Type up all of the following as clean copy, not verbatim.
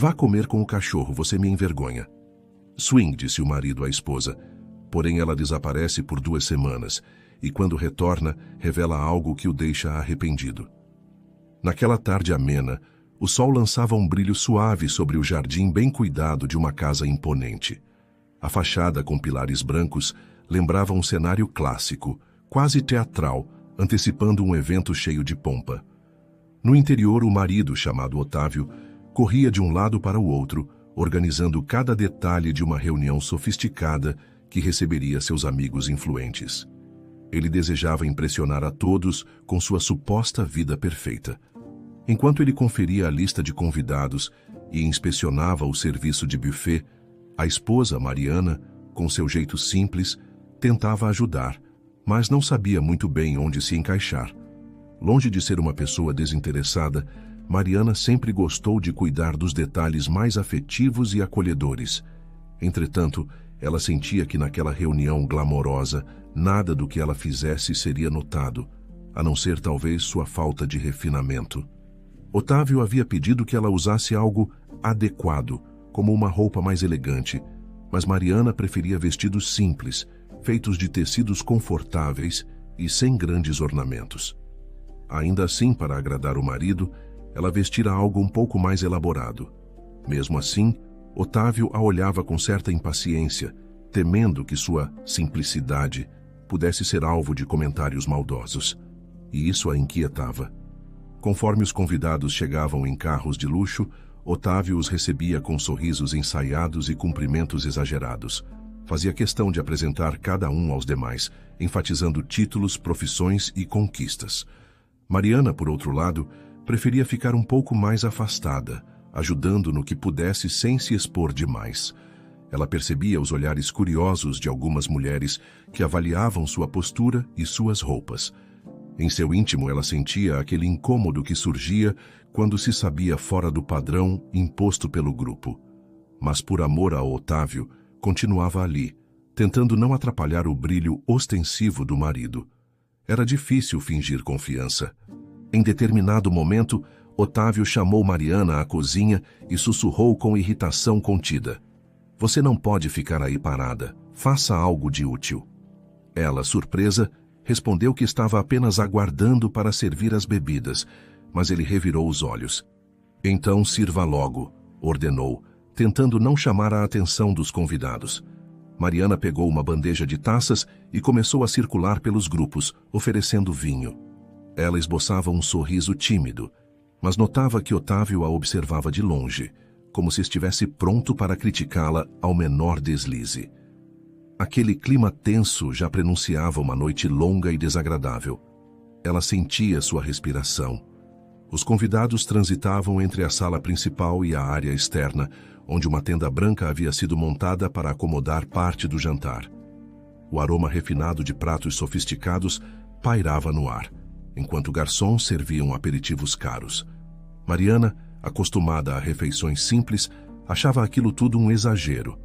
Vá comer com o cachorro, você me envergonha. Swing, disse o marido à esposa. Porém ela desaparece por 2 semanas, e quando retorna, revela algo que o deixa arrependido. Naquela tarde amena, o sol lançava um brilho suave sobre o jardim bem cuidado de uma casa imponente. A fachada com pilares brancos lembrava um cenário clássico, quase teatral, antecipando um evento cheio de pompa. No interior, o marido, chamado Otávio, corria de um lado para o outro, organizando cada detalhe de uma reunião sofisticada que receberia seus amigos influentes. Ele desejava impressionar a todos com sua suposta vida perfeita. Enquanto ele conferia a lista de convidados e inspecionava o serviço de buffet, a esposa, Mariana, com seu jeito simples, tentava ajudar, mas não sabia muito bem onde se encaixar. Longe de ser uma pessoa desinteressada, Mariana sempre gostou de cuidar dos detalhes mais afetivos e acolhedores. Entretanto, ela sentia que naquela reunião glamourosa, nada do que ela fizesse seria notado, a não ser talvez sua falta de refinamento. Otávio havia pedido que ela usasse algo adequado, como uma roupa mais elegante, mas Mariana preferia vestidos simples, feitos de tecidos confortáveis e sem grandes ornamentos. Ainda assim, para agradar o marido, ela vestira algo um pouco mais elaborado. Mesmo assim, Otávio a olhava com certa impaciência, temendo que sua simplicidade pudesse ser alvo de comentários maldosos. E isso a inquietava. Conforme os convidados chegavam em carros de luxo, Otávio os recebia com sorrisos ensaiados e cumprimentos exagerados. Fazia questão de apresentar cada um aos demais, enfatizando títulos, profissões e conquistas. Mariana, por outro lado, preferia ficar um pouco mais afastada, ajudando no que pudesse sem se expor demais. Ela percebia os olhares curiosos de algumas mulheres que avaliavam sua postura e suas roupas. Em seu íntimo, ela sentia aquele incômodo que surgia quando se sabia fora do padrão imposto pelo grupo. Mas por amor a Otávio, continuava ali, tentando não atrapalhar o brilho ostensivo do marido. Era difícil fingir confiança. Em determinado momento, Otávio chamou Mariana à cozinha e sussurrou com irritação contida. Você não pode ficar aí parada. Faça algo de útil. Ela, surpresa, respondeu que estava apenas aguardando para servir as bebidas, mas ele revirou os olhos. Então sirva logo, ordenou, tentando não chamar a atenção dos convidados. Mariana pegou uma bandeja de taças e começou a circular pelos grupos, oferecendo vinho. Ela esboçava um sorriso tímido, mas notava que Otávio a observava de longe, como se estivesse pronto para criticá-la ao menor deslize. Aquele clima tenso já prenunciava uma noite longa e desagradável. Ela sentia sua respiração. Os convidados transitavam entre a sala principal e a área externa, onde uma tenda branca havia sido montada para acomodar parte do jantar. O aroma refinado de pratos sofisticados pairava no ar, enquanto garçons serviam aperitivos caros. Mariana, acostumada a refeições simples, achava aquilo tudo um exagero.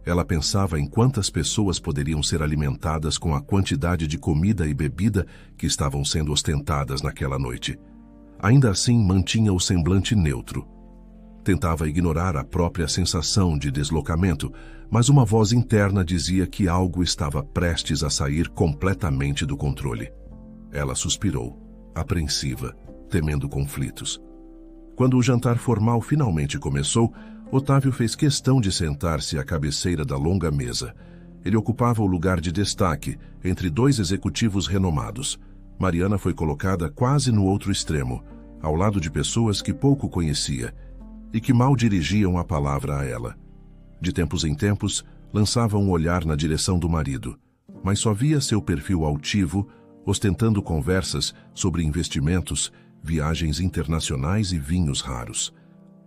Ela pensava em quantas pessoas poderiam ser alimentadas com a quantidade de comida e bebida que estavam sendo ostentadas naquela noite. Ainda assim, mantinha o semblante neutro. Tentava ignorar a própria sensação de deslocamento, mas uma voz interna dizia que algo estava prestes a sair completamente do controle. Ela suspirou, apreensiva, temendo conflitos. Quando o jantar formal finalmente começou, Otávio fez questão de sentar-se à cabeceira da longa mesa. Ele ocupava o lugar de destaque entre 2 executivos renomados. Mariana foi colocada quase no outro extremo, ao lado de pessoas que pouco conhecia e que mal dirigiam a palavra a ela. De tempos em tempos, lançava um olhar na direção do marido, mas só via seu perfil altivo, ostentando conversas sobre investimentos, viagens internacionais e vinhos raros.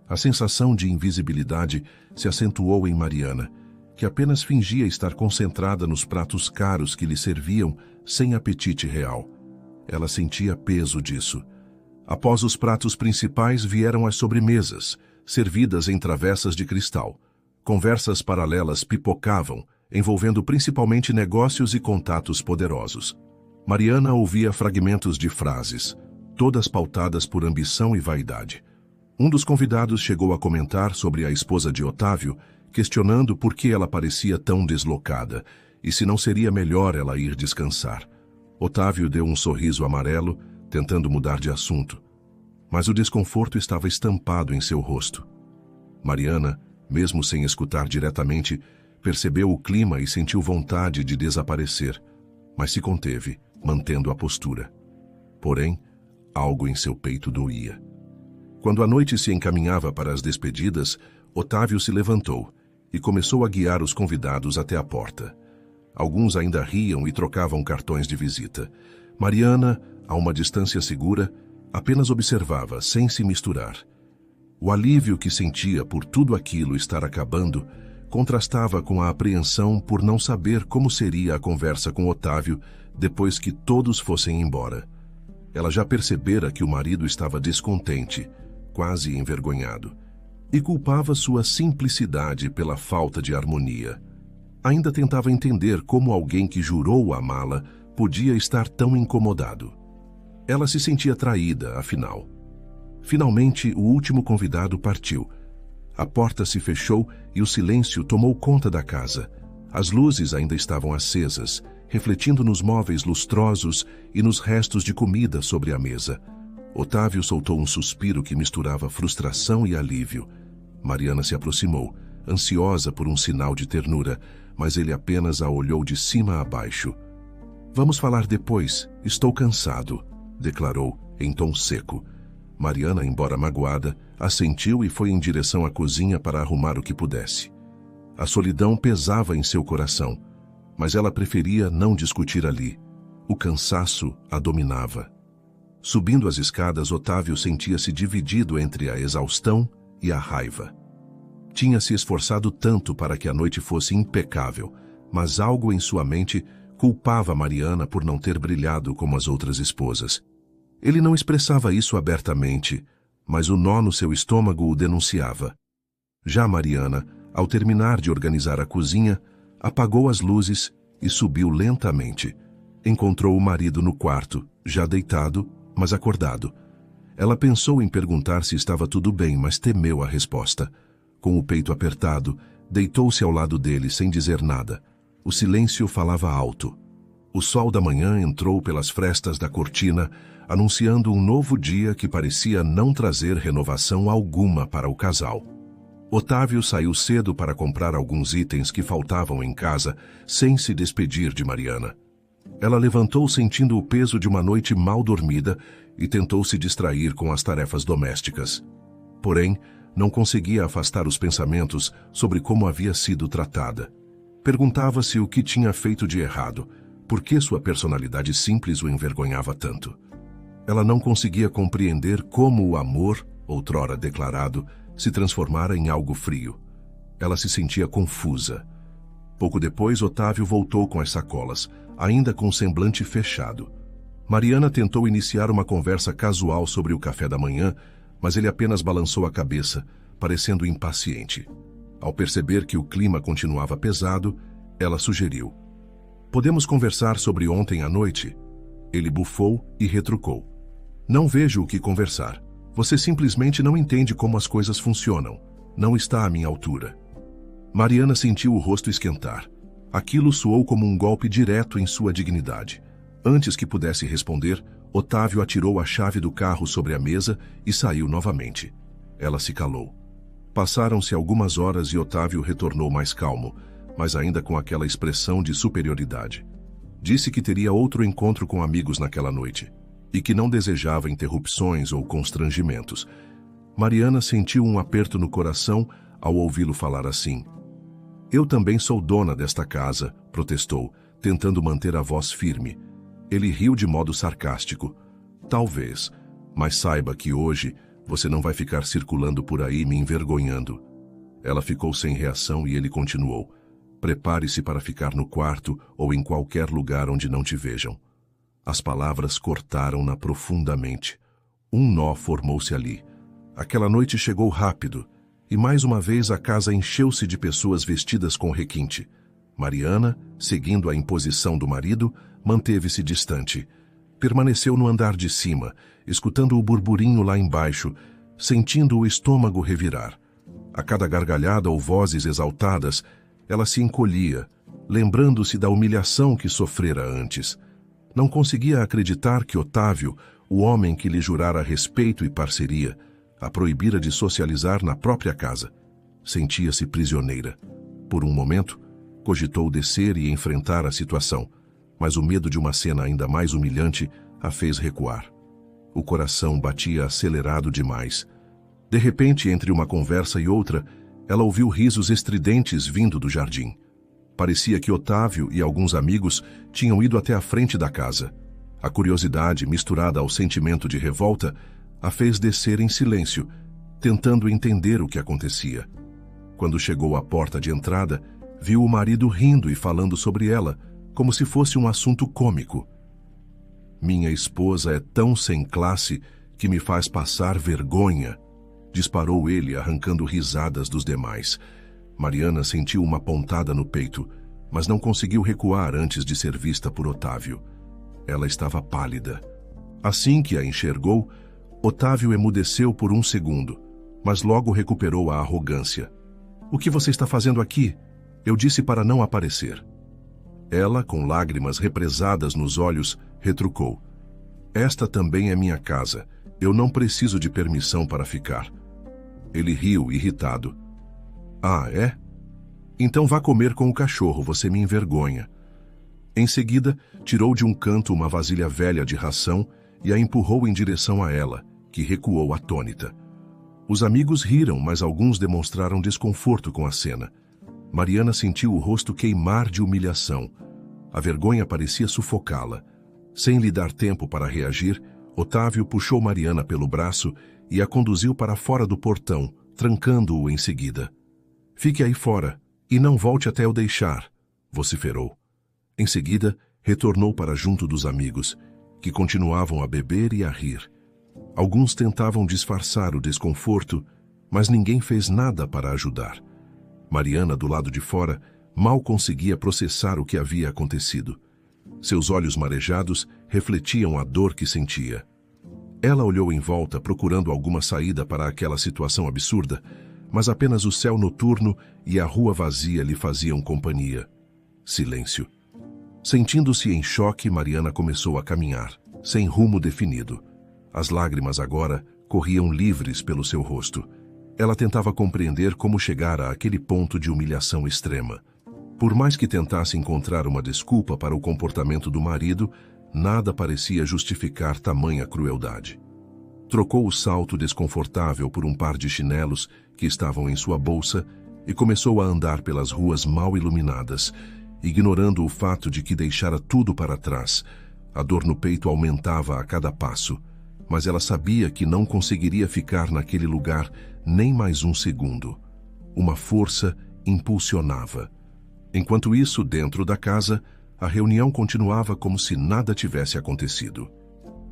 A sensação de invisibilidade se acentuou em Mariana, que apenas fingia estar concentrada nos pratos caros que lhe serviam sem apetite real. Ela sentia peso disso. Após os pratos principais vieram as sobremesas, servidas em travessas de cristal. Conversas paralelas pipocavam, envolvendo principalmente negócios e contatos poderosos. Mariana ouvia fragmentos de frases, todas pautadas por ambição e vaidade. Um dos convidados chegou a comentar sobre a esposa de Otávio, questionando por que ela parecia tão deslocada e se não seria melhor ela ir descansar. Otávio deu um sorriso amarelo, tentando mudar de assunto, mas o desconforto estava estampado em seu rosto. Mariana, mesmo sem escutar diretamente, percebeu o clima e sentiu vontade de desaparecer, mas se conteve, mantendo a postura. Porém, algo em seu peito doía. Quando a noite se encaminhava para as despedidas, Otávio se levantou e começou a guiar os convidados até a porta. Alguns ainda riam e trocavam cartões de visita. Mariana, a uma distância segura, apenas observava, sem se misturar. O alívio que sentia por tudo aquilo estar acabando contrastava com a apreensão por não saber como seria a conversa com Otávio depois que todos fossem embora. Ela já percebera que o marido estava descontente, quase envergonhado, e culpava sua simplicidade pela falta de harmonia. Ainda tentava entender como alguém que jurou amá-la podia estar tão incomodado. Ela se sentia traída, afinal. Finalmente, o último convidado partiu. A porta se fechou e o silêncio tomou conta da casa. As luzes ainda estavam acesas, refletindo nos móveis lustrosos e nos restos de comida sobre a mesa. Otávio soltou um suspiro que misturava frustração e alívio. Mariana se aproximou, ansiosa por um sinal de ternura, mas ele apenas a olhou de cima a baixo. "Vamos falar depois, estou cansado", declarou, em tom seco. Mariana, embora magoada, assentiu e foi em direção à cozinha para arrumar o que pudesse. A solidão pesava em seu coração, mas ela preferia não discutir ali. O cansaço a dominava. Subindo as escadas, Otávio sentia-se dividido entre a exaustão e a raiva. Tinha se esforçado tanto para que a noite fosse impecável, mas algo em sua mente culpava Mariana por não ter brilhado como as outras esposas. Ele não expressava isso abertamente, mas o nó no seu estômago o denunciava. Já Mariana, ao terminar de organizar a cozinha, apagou as luzes e subiu lentamente. Encontrou o marido no quarto, já deitado, mas acordado. Ela pensou em perguntar se estava tudo bem, mas temeu a resposta. Com o peito apertado, deitou-se ao lado dele sem dizer nada. O silêncio falava alto. O sol da manhã entrou pelas frestas da cortina, anunciando um novo dia que parecia não trazer renovação alguma para o casal. Otávio saiu cedo para comprar alguns itens que faltavam em casa, sem se despedir de Mariana. Ela levantou sentindo o peso de uma noite mal dormida e tentou se distrair com as tarefas domésticas. Porém, não conseguia afastar os pensamentos sobre como havia sido tratada. Perguntava-se o que tinha feito de errado, por que sua personalidade simples o envergonhava tanto. Ela não conseguia compreender como o amor, outrora declarado, se transformara em algo frio. Ela se sentia confusa. Pouco depois, Otávio voltou com as sacolas, ainda com o semblante fechado. Mariana tentou iniciar uma conversa casual sobre o café da manhã, mas ele apenas balançou a cabeça, parecendo impaciente. Ao perceber que o clima continuava pesado, ela sugeriu: "Podemos conversar sobre ontem à noite?" Ele bufou e retrucou: "Não vejo o que conversar. Você simplesmente não entende como as coisas funcionam. Não está à minha altura." Mariana sentiu o rosto esquentar. Aquilo soou como um golpe direto em sua dignidade. Antes que pudesse responder, Otávio atirou a chave do carro sobre a mesa e saiu novamente. Ela se calou. Passaram-se algumas horas e Otávio retornou mais calmo, mas ainda com aquela expressão de superioridade. Disse que teria outro encontro com amigos naquela noite e que não desejava interrupções ou constrangimentos. Mariana sentiu um aperto no coração ao ouvi-lo falar assim. "Eu também sou dona desta casa", protestou, tentando manter a voz firme. Ele riu de modo sarcástico. "Talvez, mas saiba que hoje você não vai ficar circulando por aí me envergonhando." Ela ficou sem reação e ele continuou: "Prepare-se para ficar no quarto ou em qualquer lugar onde não te vejam." As palavras cortaram-na profundamente. Um nó formou-se ali. Aquela noite chegou rápido, e mais uma vez a casa encheu-se de pessoas vestidas com requinte. Mariana, seguindo a imposição do marido, manteve-se distante. Permaneceu no andar de cima, escutando o burburinho lá embaixo, sentindo o estômago revirar. A cada gargalhada ou vozes exaltadas, ela se encolhia, lembrando-se da humilhação que sofrera antes. Não conseguia acreditar que Otávio, o homem que lhe jurara respeito e parceria, a proibira de socializar na própria casa. Sentia-se prisioneira. Por um momento, cogitou descer e enfrentar a situação, mas o medo de uma cena ainda mais humilhante a fez recuar. O coração batia acelerado demais. De repente, entre uma conversa e outra, ela ouviu risos estridentes vindo do jardim. Parecia que Otávio e alguns amigos tinham ido até a frente da casa. A curiosidade, misturada ao sentimento de revolta, a fez descer em silêncio, tentando entender o que acontecia. Quando chegou à porta de entrada, viu o marido rindo e falando sobre ela, como se fosse um assunto cômico. "Minha esposa é tão sem classe que me faz passar vergonha", disparou ele, arrancando risadas dos demais. Mariana sentiu uma pontada no peito, mas não conseguiu recuar antes de ser vista por Otávio. Ela estava pálida. Assim que a enxergou, Otávio emudeceu por um segundo, mas logo recuperou a arrogância. "O que você está fazendo aqui? Eu disse para não aparecer." Ela, com lágrimas represadas nos olhos, retrucou: "Esta também é minha casa. Eu não preciso de permissão para ficar." Ele riu, irritado. "Ah, é? Então vá comer com o cachorro, você me envergonha." Em seguida, tirou de um canto uma vasilha velha de ração e a empurrou em direção a ela, que recuou atônita. Os amigos riram, mas alguns demonstraram desconforto com a cena. Mariana sentiu o rosto queimar de humilhação. A vergonha parecia sufocá-la. Sem lhe dar tempo para reagir, Otávio puxou Mariana pelo braço e a conduziu para fora do portão, trancando-o em seguida. "Fique aí fora e não volte até eu deixar", vociferou. Em seguida, retornou para junto dos amigos, que continuavam a beber e a rir. Alguns tentavam disfarçar o desconforto, mas ninguém fez nada para ajudar. Mariana, do lado de fora, mal conseguia processar o que havia acontecido. Seus olhos marejados refletiam a dor que sentia. Ela olhou em volta procurando alguma saída para aquela situação absurda, mas apenas o céu noturno e a rua vazia lhe faziam companhia. Silêncio. Sentindo-se em choque, Mariana começou a caminhar, sem rumo definido. As lágrimas agora corriam livres pelo seu rosto. Ela tentava compreender como chegara àquele ponto de humilhação extrema. Por mais que tentasse encontrar uma desculpa para o comportamento do marido, nada parecia justificar tamanha crueldade. Trocou o salto desconfortável por um par de chinelos que estavam em sua bolsa e começou a andar pelas ruas mal iluminadas, ignorando o fato de que deixara tudo para trás. A dor no peito aumentava a cada passo, mas ela sabia que não conseguiria ficar naquele lugar nem mais um segundo. Uma força impulsionava. Enquanto isso, dentro da casa, a reunião continuava como se nada tivesse acontecido.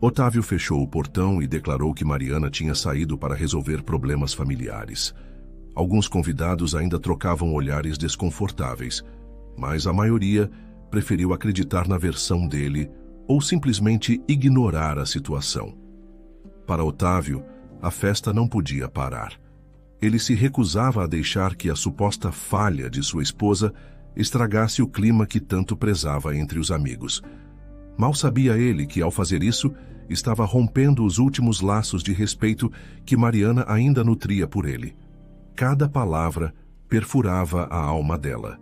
Otávio fechou o portão e declarou que Mariana tinha saído para resolver problemas familiares. Alguns convidados ainda trocavam olhares desconfortáveis, mas a maioria preferiu acreditar na versão dele ou simplesmente ignorar a situação. Para Otávio, a festa não podia parar. Ele se recusava a deixar que a suposta falha de sua esposa estragasse o clima que tanto prezava entre os amigos. Mal sabia ele que, ao fazer isso, estava rompendo os últimos laços de respeito que Mariana ainda nutria por ele. Cada palavra perfurava a alma dela.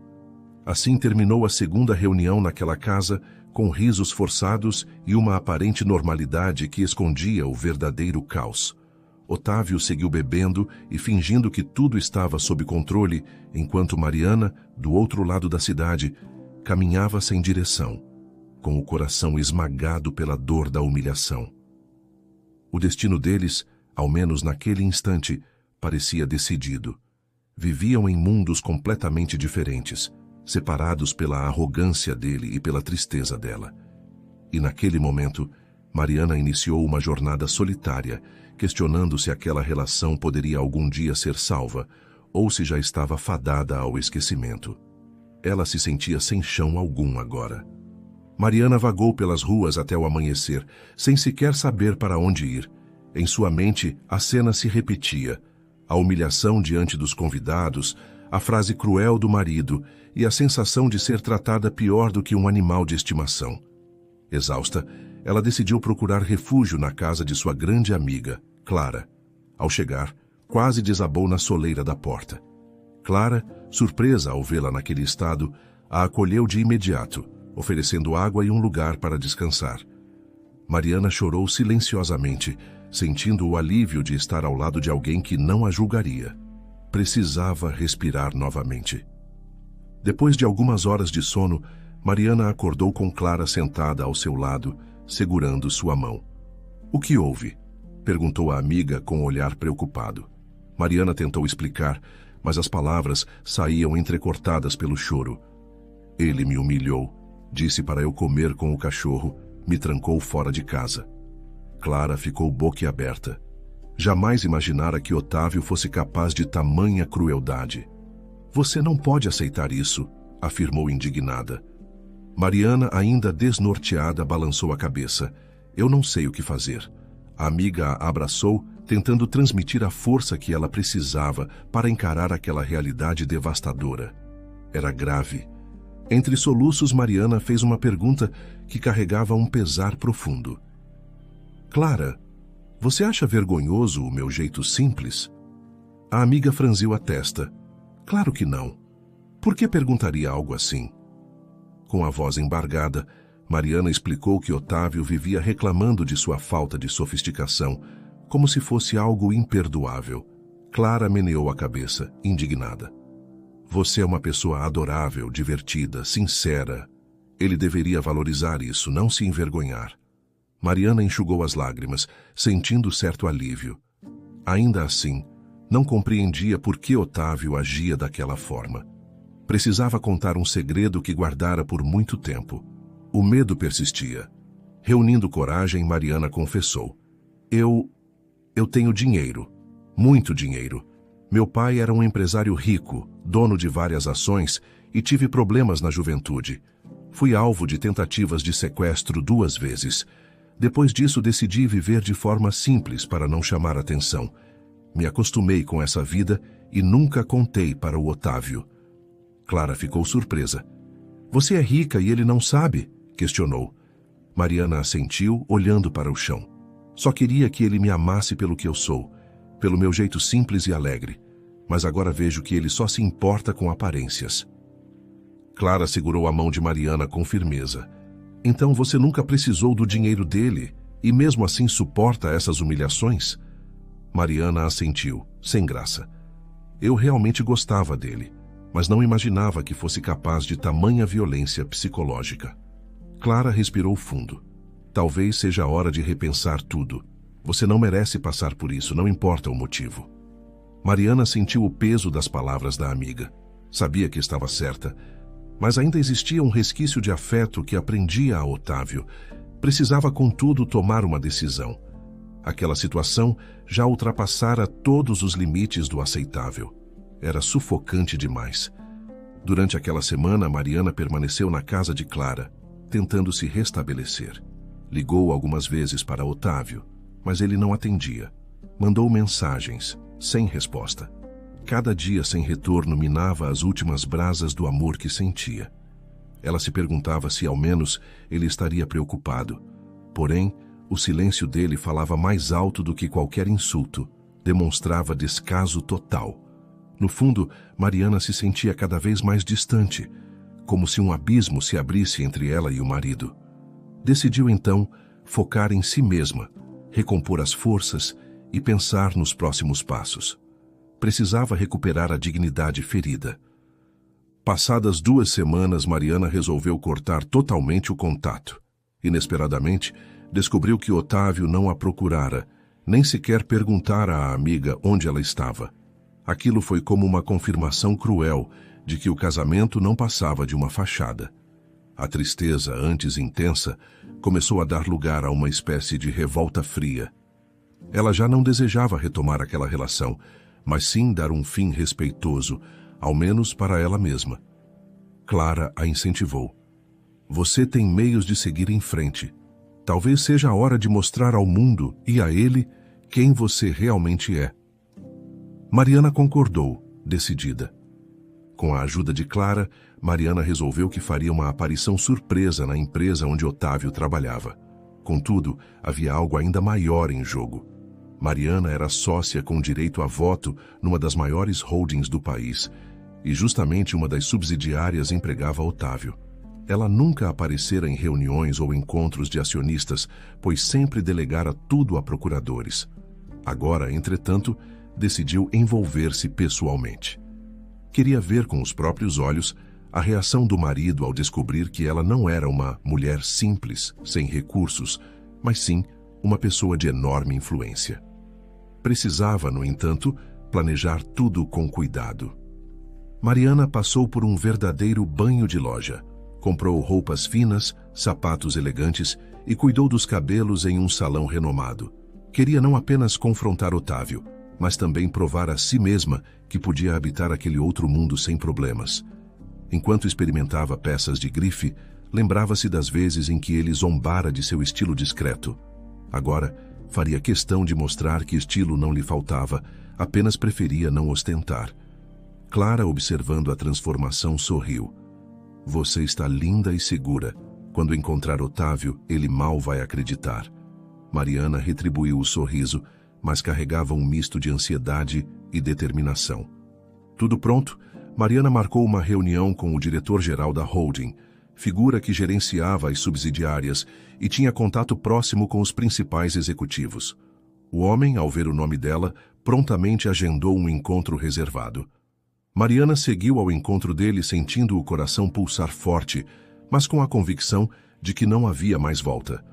Assim terminou a segunda reunião naquela casa, com risos forçados e uma aparente normalidade que escondia o verdadeiro caos. Otávio seguiu bebendo e fingindo que tudo estava sob controle, enquanto Mariana, do outro lado da cidade, caminhava sem direção, com o coração esmagado pela dor da humilhação. O destino deles, ao menos naquele instante, parecia decidido. Viviam em mundos completamente diferentes, separados pela arrogância dele e pela tristeza dela. E naquele momento, Mariana iniciou uma jornada solitária, questionando se aquela relação poderia algum dia ser salva, ou se já estava fadada ao esquecimento. Ela se sentia sem chão algum agora. Mariana vagou pelas ruas até o amanhecer, sem sequer saber para onde ir, Em sua mente, a cena se repetia. A humilhação diante dos convidados, a frase cruel do marido e a sensação de ser tratada pior do que um animal de estimação. Exausta, ela decidiu procurar refúgio na casa de sua grande amiga, Clara. Ao chegar, quase desabou na soleira da porta. Clara, surpresa ao vê-la naquele estado, a acolheu de imediato, oferecendo água e um lugar para descansar. Mariana chorou silenciosamente, sentindo o alívio de estar ao lado de alguém que não a julgaria. Precisava respirar novamente. Depois de algumas horas de sono, Mariana acordou com Clara sentada ao seu lado, segurando sua mão. "O que houve?" perguntou a amiga com um olhar preocupado. Mariana tentou explicar, mas as palavras saíam entrecortadas pelo choro. "Ele me humilhou, disse para eu comer com o cachorro, me trancou fora de casa." Clara ficou boquiaberta. Jamais imaginara que Otávio fosse capaz de tamanha crueldade. "Você não pode aceitar isso", afirmou indignada. Mariana, ainda desnorteada, balançou a cabeça. "Eu não sei o que fazer." A amiga a abraçou, tentando transmitir a força que ela precisava para encarar aquela realidade devastadora. Era grave. Entre soluços, Mariana fez uma pergunta que carregava um pesar profundo. "Clara, você acha vergonhoso o meu jeito simples?" A amiga franziu a testa. "Claro que não. Por que perguntaria algo assim?" Com a voz embargada, Mariana explicou que Otávio vivia reclamando de sua falta de sofisticação, como se fosse algo imperdoável. Clara meneou a cabeça, indignada. "Você é uma pessoa adorável, divertida, sincera. Ele deveria valorizar isso, não se envergonhar." Mariana enxugou as lágrimas, sentindo certo alívio. Ainda assim, não compreendia por que Otávio agia daquela forma. Precisava contar um segredo que guardara por muito tempo. O medo persistia. Reunindo coragem, Mariana confessou. Eu tenho dinheiro. Muito dinheiro. Meu pai era um empresário rico, dono de várias ações, e tive problemas na juventude. Fui alvo de tentativas de sequestro 2 vezes. Depois disso, decidi viver de forma simples para não chamar atenção. Me acostumei com essa vida e nunca contei para o Otávio." Clara ficou surpresa. "Você é rica e ele não sabe?" questionou. Mariana assentiu, olhando para o chão. "Só queria que ele me amasse pelo que eu sou, pelo meu jeito simples e alegre. Mas agora vejo que ele só se importa com aparências." Clara segurou a mão de Mariana com firmeza. "Então você nunca precisou do dinheiro dele e mesmo assim suporta essas humilhações?" Mariana assentiu, sem graça. "Eu realmente gostava dele, mas não imaginava que fosse capaz de tamanha violência psicológica." Clara respirou fundo. "Talvez seja a hora de repensar tudo. Você não merece passar por isso, não importa o motivo." Mariana sentiu o peso das palavras da amiga. Sabia que estava certa, mas ainda existia um resquício de afeto que aprendia a Otávio. Precisava, contudo, tomar uma decisão. Aquela situação já ultrapassara todos os limites do aceitável. Era sufocante demais. Durante aquela semana, Mariana permaneceu na casa de Clara, tentando se restabelecer. Ligou algumas vezes para Otávio, mas ele não atendia. Mandou mensagens, sem resposta. Cada dia sem retorno minava as últimas brasas do amor que sentia. Ela se perguntava se ao menos ele estaria preocupado. Porém, o silêncio dele falava mais alto do que qualquer insulto. Demonstrava descaso total. No fundo, Mariana se sentia cada vez mais distante, como se um abismo se abrisse entre ela e o marido. Decidiu então focar em si mesma, recompor as forças e pensar nos próximos passos. Precisava recuperar a dignidade ferida. Passadas 2 semanas, Mariana resolveu cortar totalmente o contato. Inesperadamente, descobriu que Otávio não a procurara, nem sequer perguntara à amiga onde ela estava. Aquilo foi como uma confirmação cruel de que o casamento não passava de uma fachada. A tristeza, antes intensa, começou a dar lugar a uma espécie de revolta fria. Ela já não desejava retomar aquela relação, mas sim dar um fim respeitoso, ao menos para ela mesma. Clara a incentivou. "Você tem meios de seguir em frente. Talvez seja a hora de mostrar ao mundo e a ele quem você realmente é. Mariana concordou, decidida. Com a ajuda de Clara, Mariana resolveu que faria uma aparição surpresa na empresa onde Otávio trabalhava. Contudo, havia algo ainda maior em jogo. Mariana era sócia com direito a voto numa das maiores holdings do país, e justamente uma das subsidiárias empregava Otávio. Ela nunca aparecera em reuniões ou encontros de acionistas, pois sempre delegara tudo a procuradores. Agora, entretanto, decidiu envolver-se pessoalmente. Queria ver com os próprios olhos a reação do marido ao descobrir que ela não era uma mulher simples, sem recursos, mas sim uma pessoa de enorme influência. Precisava, no entanto, planejar tudo com cuidado. Mariana passou por um verdadeiro banho de loja. Comprou roupas finas, sapatos elegantes e cuidou dos cabelos em um salão renomado. Queria não apenas confrontar Otávio, mas também provar a si mesma que podia habitar aquele outro mundo sem problemas. Enquanto experimentava peças de grife, lembrava-se das vezes em que ele zombara de seu estilo discreto. Agora, faria questão de mostrar que estilo não lhe faltava, apenas preferia não ostentar. Clara, observando a transformação, sorriu. Você está linda e segura. Quando encontrar Otávio, ele mal vai acreditar. Mariana retribuiu o sorriso, mas carregava um misto de ansiedade e determinação. Tudo pronto, Mariana marcou uma reunião com o diretor-geral da holding, figura que gerenciava as subsidiárias e tinha contato próximo com os principais executivos. O homem, ao ver o nome dela, prontamente agendou um encontro reservado. Mariana seguiu ao encontro dele sentindo o coração pulsar forte, mas com a convicção de que não havia mais volta.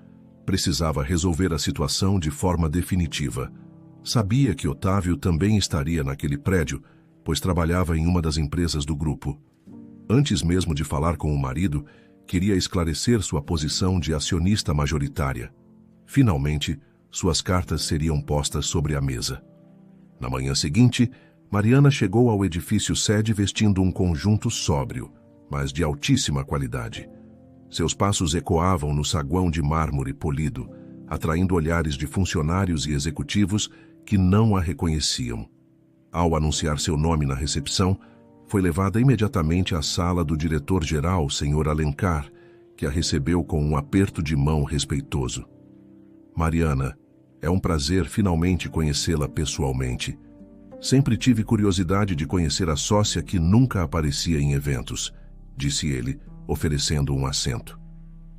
Precisava resolver a situação de forma definitiva. Sabia que Otávio também estaria naquele prédio, pois trabalhava em uma das empresas do grupo. Antes mesmo de falar com o marido, queria esclarecer sua posição de acionista majoritária. Finalmente, suas cartas seriam postas sobre a mesa. Na manhã seguinte, Mariana chegou ao edifício sede vestindo um conjunto sóbrio, mas de altíssima qualidade. Seus passos ecoavam no saguão de mármore polido, atraindo olhares de funcionários e executivos que não a reconheciam. Ao anunciar seu nome na recepção, foi levada imediatamente à sala do diretor-geral, Sr. Alencar, que a recebeu com um aperto de mão respeitoso. Mariana, é um prazer finalmente conhecê-la pessoalmente. Sempre tive curiosidade de conhecer a sócia que nunca aparecia em eventos, disse ele, oferecendo um assento.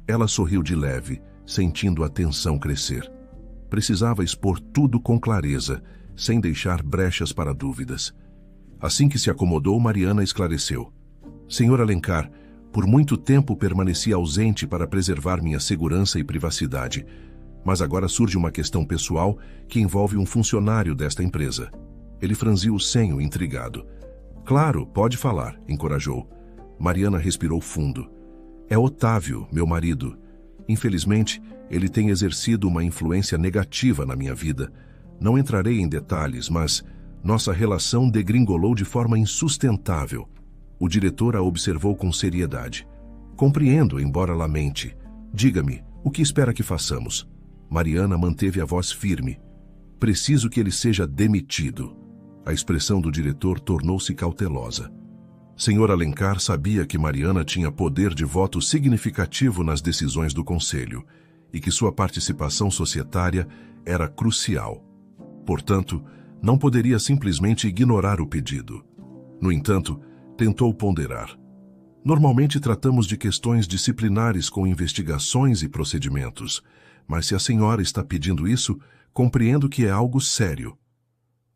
Ela sorriu de leve, sentindo a tensão crescer. Precisava expor tudo com clareza, sem deixar brechas para dúvidas. Assim que se acomodou, Mariana esclareceu. Senhor Alencar, por muito tempo permaneci ausente para preservar minha segurança e privacidade, mas agora surge uma questão pessoal que envolve um funcionário desta empresa. Ele franziu o senho, intrigado. Claro, pode falar, encorajou. Mariana respirou fundo. É Otávio, meu marido. Infelizmente, ele tem exercido uma influência negativa na minha vida. Não entrarei em detalhes, mas nossa relação degringolou de forma insustentável. O diretor a observou com seriedade. Compreendo, embora lamente. Diga-me, o que espera que façamos? Mariana manteve a voz firme. Preciso que ele seja demitido. A expressão do diretor tornou-se cautelosa. Sr. Alencar sabia que Mariana tinha poder de voto significativo nas decisões do conselho e que sua participação societária era crucial. Portanto, não poderia simplesmente ignorar o pedido. No entanto, tentou ponderar. Normalmente tratamos de questões disciplinares com investigações e procedimentos, mas se a senhora está pedindo isso, compreendo que é algo sério.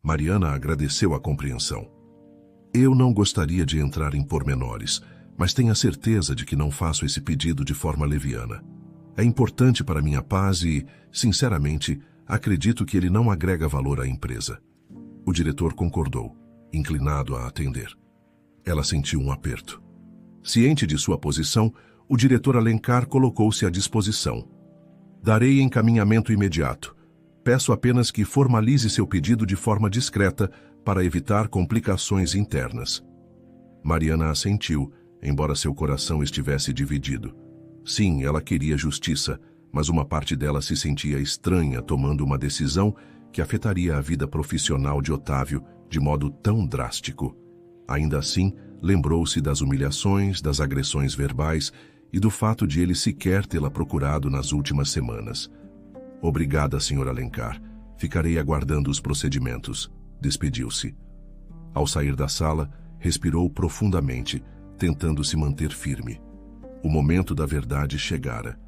Mariana agradeceu a compreensão. Eu não gostaria de entrar em pormenores, mas tenha certeza de que não faço esse pedido de forma leviana. É importante para minha paz e, sinceramente, acredito que ele não agrega valor à empresa. O diretor concordou, inclinado a atender. Ela sentiu um aperto. Ciente de sua posição, o diretor Alencar colocou-se à disposição. Darei encaminhamento imediato. Peço apenas que formalize seu pedido de forma discreta para evitar complicações internas. Mariana assentiu, embora seu coração estivesse dividido. Sim, ela queria justiça, mas uma parte dela se sentia estranha tomando uma decisão que afetaria a vida profissional de Otávio de modo tão drástico. Ainda assim, lembrou-se das humilhações, das agressões verbais e do fato de ele sequer tê-la procurado nas últimas semanas. Obrigada, Sr. Alencar. Ficarei aguardando os procedimentos. Despediu-se. Ao sair da sala, respirou profundamente, tentando se manter firme. O momento da verdade chegara.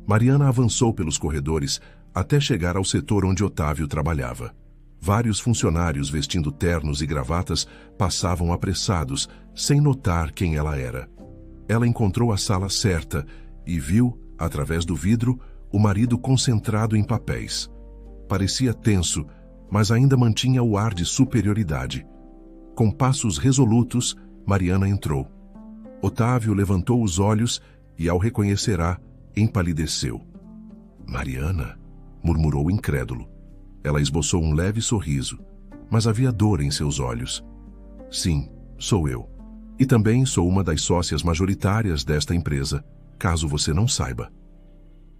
Mariana avançou pelos corredores até chegar ao setor onde Otávio trabalhava. Vários funcionários vestindo ternos e gravatas passavam apressados, sem notar quem ela era. Ela encontrou a sala certa e viu, através do vidro, o marido concentrado em papéis. Parecia tenso, mas ainda mantinha o ar de superioridade. Com passos resolutos, Mariana entrou. Otávio levantou os olhos e, ao reconhecerá, empalideceu. Mariana, murmurou incrédulo. Ela esboçou um leve sorriso, mas havia dor em seus olhos. Sim, sou eu. E também sou uma das sócias majoritárias desta empresa, caso você não saiba.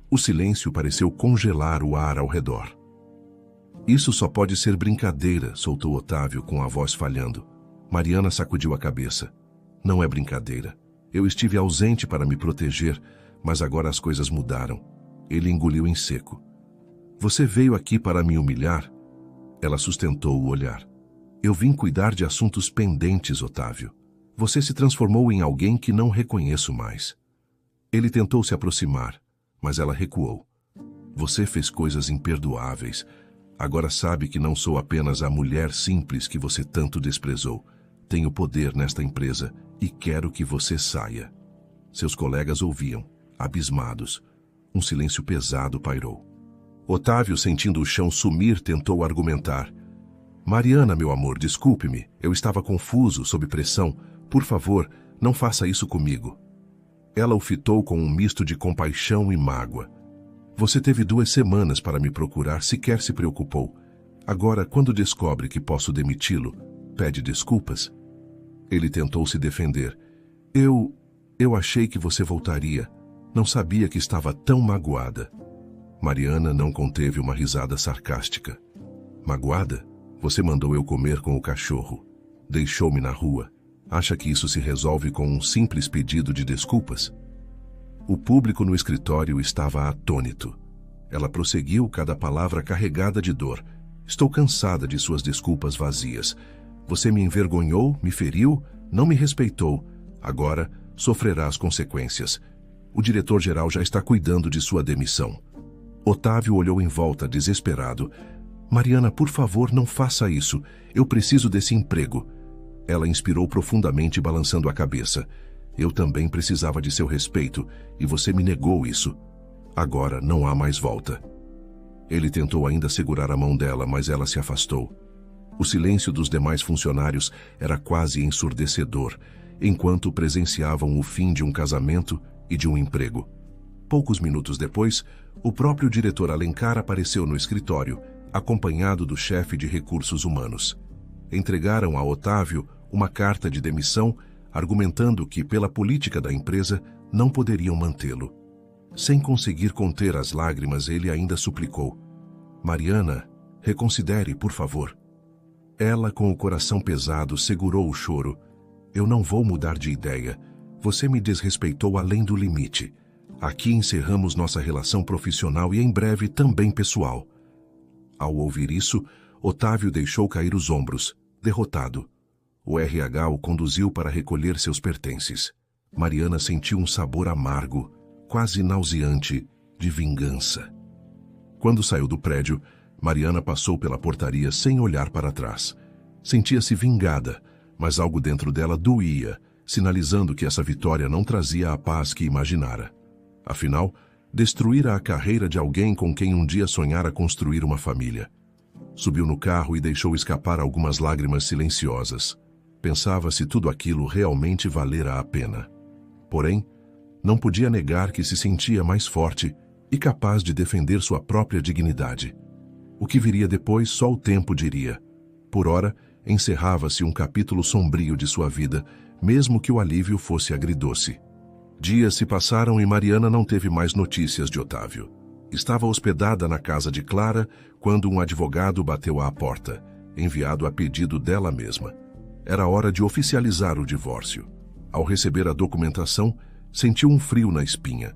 O silêncio pareceu congelar o ar ao redor. Isso só pode ser brincadeira, soltou Otávio com a voz falhando. Mariana sacudiu a cabeça. Não é brincadeira. Eu estive ausente para me proteger, mas agora as coisas mudaram. Ele engoliu em seco. Você veio aqui para me humilhar? Ela sustentou o olhar. Eu vim cuidar de assuntos pendentes, Otávio. Você se transformou em alguém que não reconheço mais. Ele tentou se aproximar, mas ela recuou. Você fez coisas imperdoáveis. Agora sabe que não sou apenas a mulher simples que você tanto desprezou. Tenho poder nesta empresa e quero que você saia. Seus colegas ouviam, abismados. Um silêncio pesado pairou. Otávio, sentindo o chão sumir, tentou argumentar. Mariana, meu amor, desculpe-me. Eu estava confuso, sob pressão. Por favor, não faça isso comigo. Ela o fitou com um misto de compaixão e mágoa. Você teve 2 semanas para me procurar, sequer se preocupou. Agora, quando descobre que posso demiti-lo, pede desculpas? Ele tentou se defender. Eu achei que você voltaria. Não sabia que estava tão magoada. Mariana não conteve uma risada sarcástica. Magoada? Você mandou eu comer com o cachorro. Deixou-me na rua. Acha que isso se resolve com um simples pedido de desculpas? O público no escritório estava atônito. Ela prosseguiu, cada palavra carregada de dor. Estou cansada de suas desculpas vazias. Você me envergonhou, me feriu, não me respeitou. Agora sofrerá as consequências. O diretor-geral já está cuidando de sua demissão. Otávio olhou em volta, desesperado. Mariana, por favor, não faça isso. Eu preciso desse emprego. Ela inspirou profundamente, balançando a cabeça. Eu também precisava de seu respeito, e você me negou isso. Agora não há mais volta. Ele tentou ainda segurar a mão dela, mas ela se afastou. O silêncio dos demais funcionários era quase ensurdecedor, enquanto presenciavam o fim de um casamento e de um emprego. Poucos minutos depois, o próprio diretor Alencar apareceu no escritório, acompanhado do chefe de recursos humanos. Entregaram a Otávio uma carta de demissão, argumentando que, pela política da empresa, não poderiam mantê-lo. Sem conseguir conter as lágrimas, ele ainda suplicou. Mariana, reconsidere, por favor. Ela, com o coração pesado, segurou o choro. Eu não vou mudar de ideia. Você me desrespeitou além do limite. Aqui encerramos nossa relação profissional e em breve também pessoal. Ao ouvir isso, Otávio deixou cair os ombros, derrotado. O RH o conduziu para recolher seus pertences. Mariana sentiu um sabor amargo, quase nauseante, de vingança. Quando saiu do prédio, Mariana passou pela portaria sem olhar para trás. Sentia-se vingada, mas algo dentro dela doía, sinalizando que essa vitória não trazia a paz que imaginara. Afinal, destruíra a carreira de alguém com quem um dia sonhara construir uma família. Subiu no carro e deixou escapar algumas lágrimas silenciosas. Pensava se tudo aquilo realmente valera a pena. Porém, não podia negar que se sentia mais forte e capaz de defender sua própria dignidade. O que viria depois só o tempo diria. Por ora, encerrava-se um capítulo sombrio de sua vida, mesmo que o alívio fosse agridoce. Dias se passaram e Mariana não teve mais notícias de Otávio. Estava hospedada na casa de Clara quando um advogado bateu à porta, enviado a pedido dela mesma. Era hora de oficializar o divórcio. Ao receber a documentação, sentiu um frio na espinha,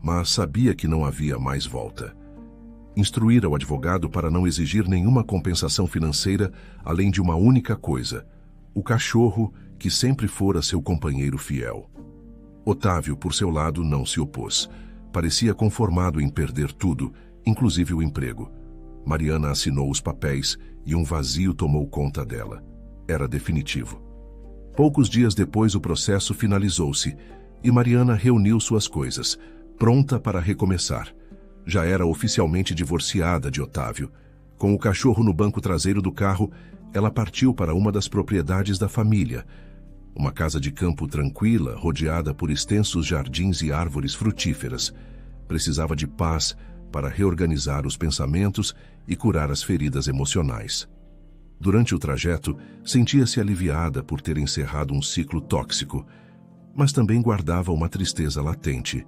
mas sabia que não havia mais volta. Instruíra o advogado para não exigir nenhuma compensação financeira, além de uma única coisa: o cachorro que sempre fora seu companheiro fiel. Otávio, por seu lado, não se opôs. Parecia conformado em perder tudo, inclusive o emprego. Mariana assinou os papéis e um vazio tomou conta dela. Era definitivo. Poucos dias depois o processo finalizou-se e Mariana reuniu suas coisas, pronta para recomeçar. Já era oficialmente divorciada de Otávio. Com o cachorro no banco traseiro do carro, ela partiu para uma das propriedades da família. Uma casa de campo tranquila, rodeada por extensos jardins e árvores frutíferas. Precisava de paz para reorganizar os pensamentos e curar as feridas emocionais. Durante o trajeto, sentia-se aliviada por ter encerrado um ciclo tóxico, mas também guardava uma tristeza latente.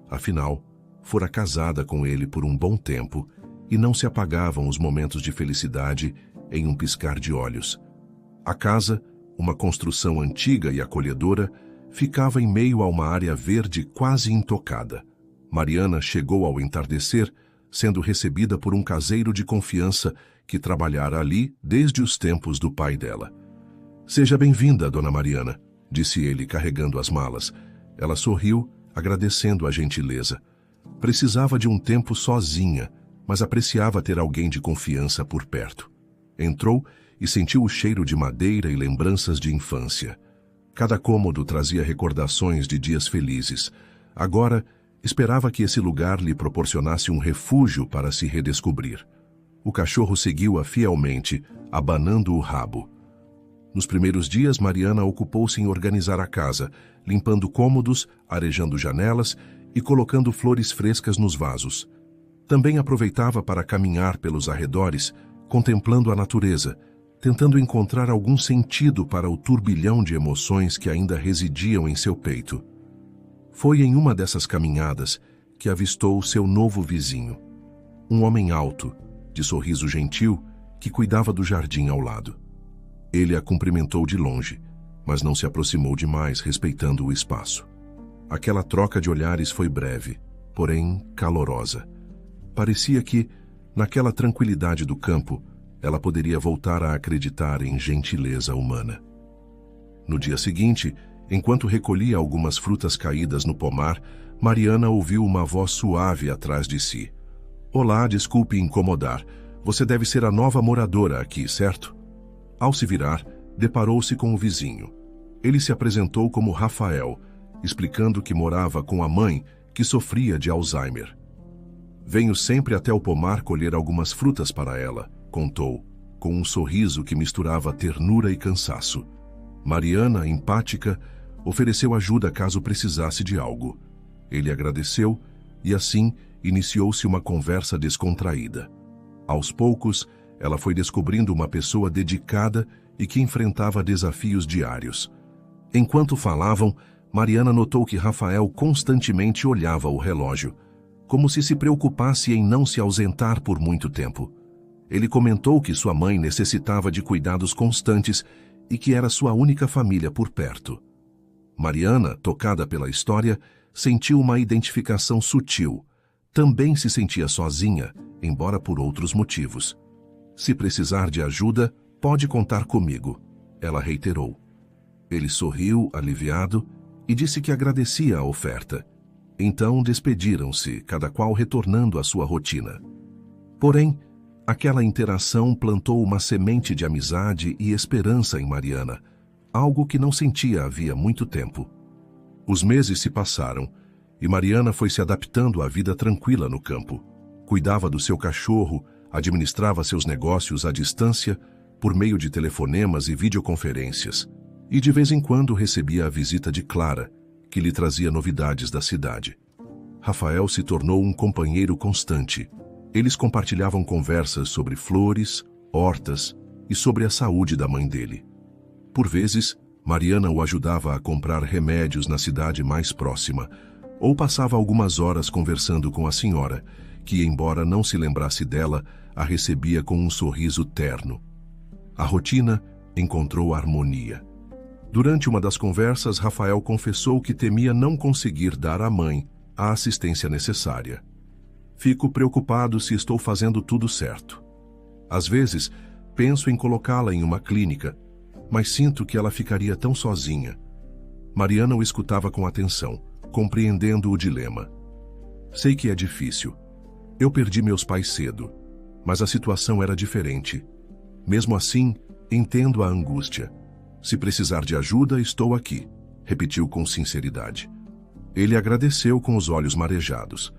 Afinal, fora casada com ele por um bom tempo e não se apagavam os momentos de felicidade em um piscar de olhos. A casa, uma construção antiga e acolhedora, ficava em meio a uma área verde quase intocada. Mariana chegou ao entardecer, sendo recebida por um caseiro de confiança que trabalhara ali desde os tempos do pai dela. "Seja bem-vinda, dona Mariana", disse ele, carregando as malas. Ela sorriu, agradecendo a gentileza. Precisava de um tempo sozinha, mas apreciava ter alguém de confiança por perto. Entrou e sentiu o cheiro de madeira e lembranças de infância. Cada cômodo trazia recordações de dias felizes. Agora, esperava que esse lugar lhe proporcionasse um refúgio para se redescobrir. O cachorro seguiu-a fielmente, abanando o rabo. Nos primeiros dias, Mariana ocupou-se em organizar a casa, limpando cômodos, arejando janelas e colocando flores frescas nos vasos. Também aproveitava para caminhar pelos arredores, contemplando a natureza, tentando encontrar algum sentido para o turbilhão de emoções que ainda residiam em seu peito. Foi em uma dessas caminhadas que avistou seu novo vizinho, um homem alto, de sorriso gentil, que cuidava do jardim ao lado. Ele a cumprimentou de longe, mas não se aproximou demais, respeitando o espaço. Aquela troca de olhares foi breve, porém calorosa. Parecia que, naquela tranquilidade do campo, ela poderia voltar a acreditar em gentileza humana. No dia seguinte, enquanto recolhia algumas frutas caídas no pomar, Mariana ouviu uma voz suave atrás de si. "Olá, desculpe incomodar. Você deve ser a nova moradora aqui, certo?" Ao se virar, deparou-se com o vizinho. Ele se apresentou como Rafael, explicando que morava com a mãe, que sofria de Alzheimer. "Venho sempre até o pomar colher algumas frutas para ela", contou, com um sorriso que misturava ternura e cansaço. Mariana, empática, ofereceu ajuda caso precisasse de algo. Ele agradeceu e, assim, iniciou-se uma conversa descontraída. Aos poucos, ela foi descobrindo uma pessoa dedicada e que enfrentava desafios diários. Enquanto falavam, Mariana notou que Rafael constantemente olhava o relógio, como se preocupasse em não se ausentar por muito tempo. Ele comentou que sua mãe necessitava de cuidados constantes e que era sua única família por perto. Mariana, tocada pela história, sentiu uma identificação sutil. Também se sentia sozinha, embora por outros motivos. "Se precisar de ajuda, pode contar comigo", ela reiterou. Ele sorriu, aliviado, e disse que agradecia a oferta. Então despediram-se, cada qual retornando à sua rotina. Porém, aquela interação plantou uma semente de amizade e esperança em Mariana, algo que não sentia havia muito tempo. Os meses se passaram e Mariana foi se adaptando à vida tranquila no campo. Cuidava do seu cachorro, administrava seus negócios à distância, por meio de telefonemas e videoconferências, e de vez em quando recebia a visita de Clara, que lhe trazia novidades da cidade. Rafael se tornou um companheiro constante. Eles compartilhavam conversas sobre flores, hortas e sobre a saúde da mãe dele. Por vezes, Mariana o ajudava a comprar remédios na cidade mais próxima, ou passava algumas horas conversando com a senhora, que, embora não se lembrasse dela, a recebia com um sorriso terno. A rotina encontrou harmonia. Durante uma das conversas, Rafael confessou que temia não conseguir dar à mãe a assistência necessária. Fico preocupado se estou fazendo tudo certo. Às vezes, penso em colocá-la em uma clínica, mas sinto que ela ficaria tão sozinha. Mariana o escutava com atenção, compreendendo o dilema. Sei que é difícil. Eu perdi meus pais cedo, mas a situação era diferente. Mesmo assim, entendo a angústia. Se precisar de ajuda, estou aqui, repetiu com sinceridade. Ele agradeceu com os olhos marejados.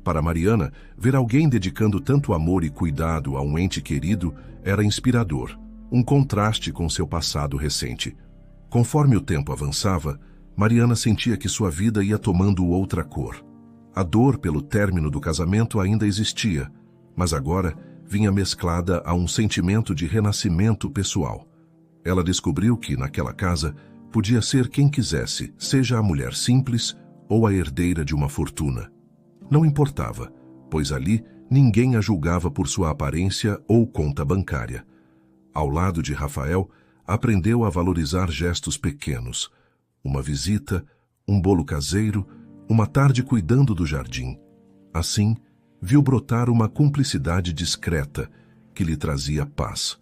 Para Mariana, ver alguém dedicando tanto amor e cuidado a um ente querido era inspirador, um contraste com seu passado recente. Conforme o tempo avançava, Mariana sentia que sua vida ia tomando outra cor. A dor pelo término do casamento ainda existia, mas agora vinha mesclada a um sentimento de renascimento pessoal. Ela descobriu que, naquela casa, podia ser quem quisesse, seja a mulher simples ou a herdeira de uma fortuna. Não importava, pois ali ninguém a julgava por sua aparência ou conta bancária. Ao lado de Rafael, aprendeu a valorizar gestos pequenos. Uma visita, um bolo caseiro, uma tarde cuidando do jardim. Assim, viu brotar uma cumplicidade discreta que lhe trazia paz.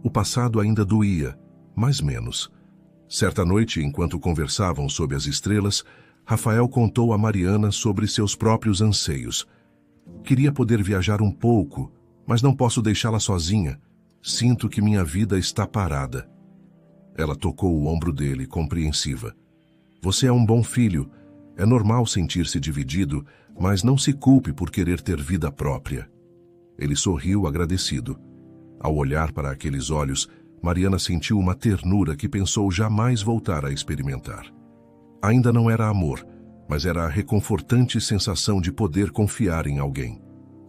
O passado ainda doía, mas menos. Certa noite, enquanto conversavam sob as estrelas, Rafael contou a Mariana sobre seus próprios anseios. Queria poder viajar um pouco, mas não posso deixá-la sozinha. Sinto que minha vida está parada. Ela tocou o ombro dele, compreensiva. Você é um bom filho. É normal sentir-se dividido, mas não se culpe por querer ter vida própria. Ele sorriu agradecido. Ao olhar para aqueles olhos, Mariana sentiu uma ternura que pensou jamais voltar a experimentar. Ainda não era amor, mas era a reconfortante sensação de poder confiar em alguém.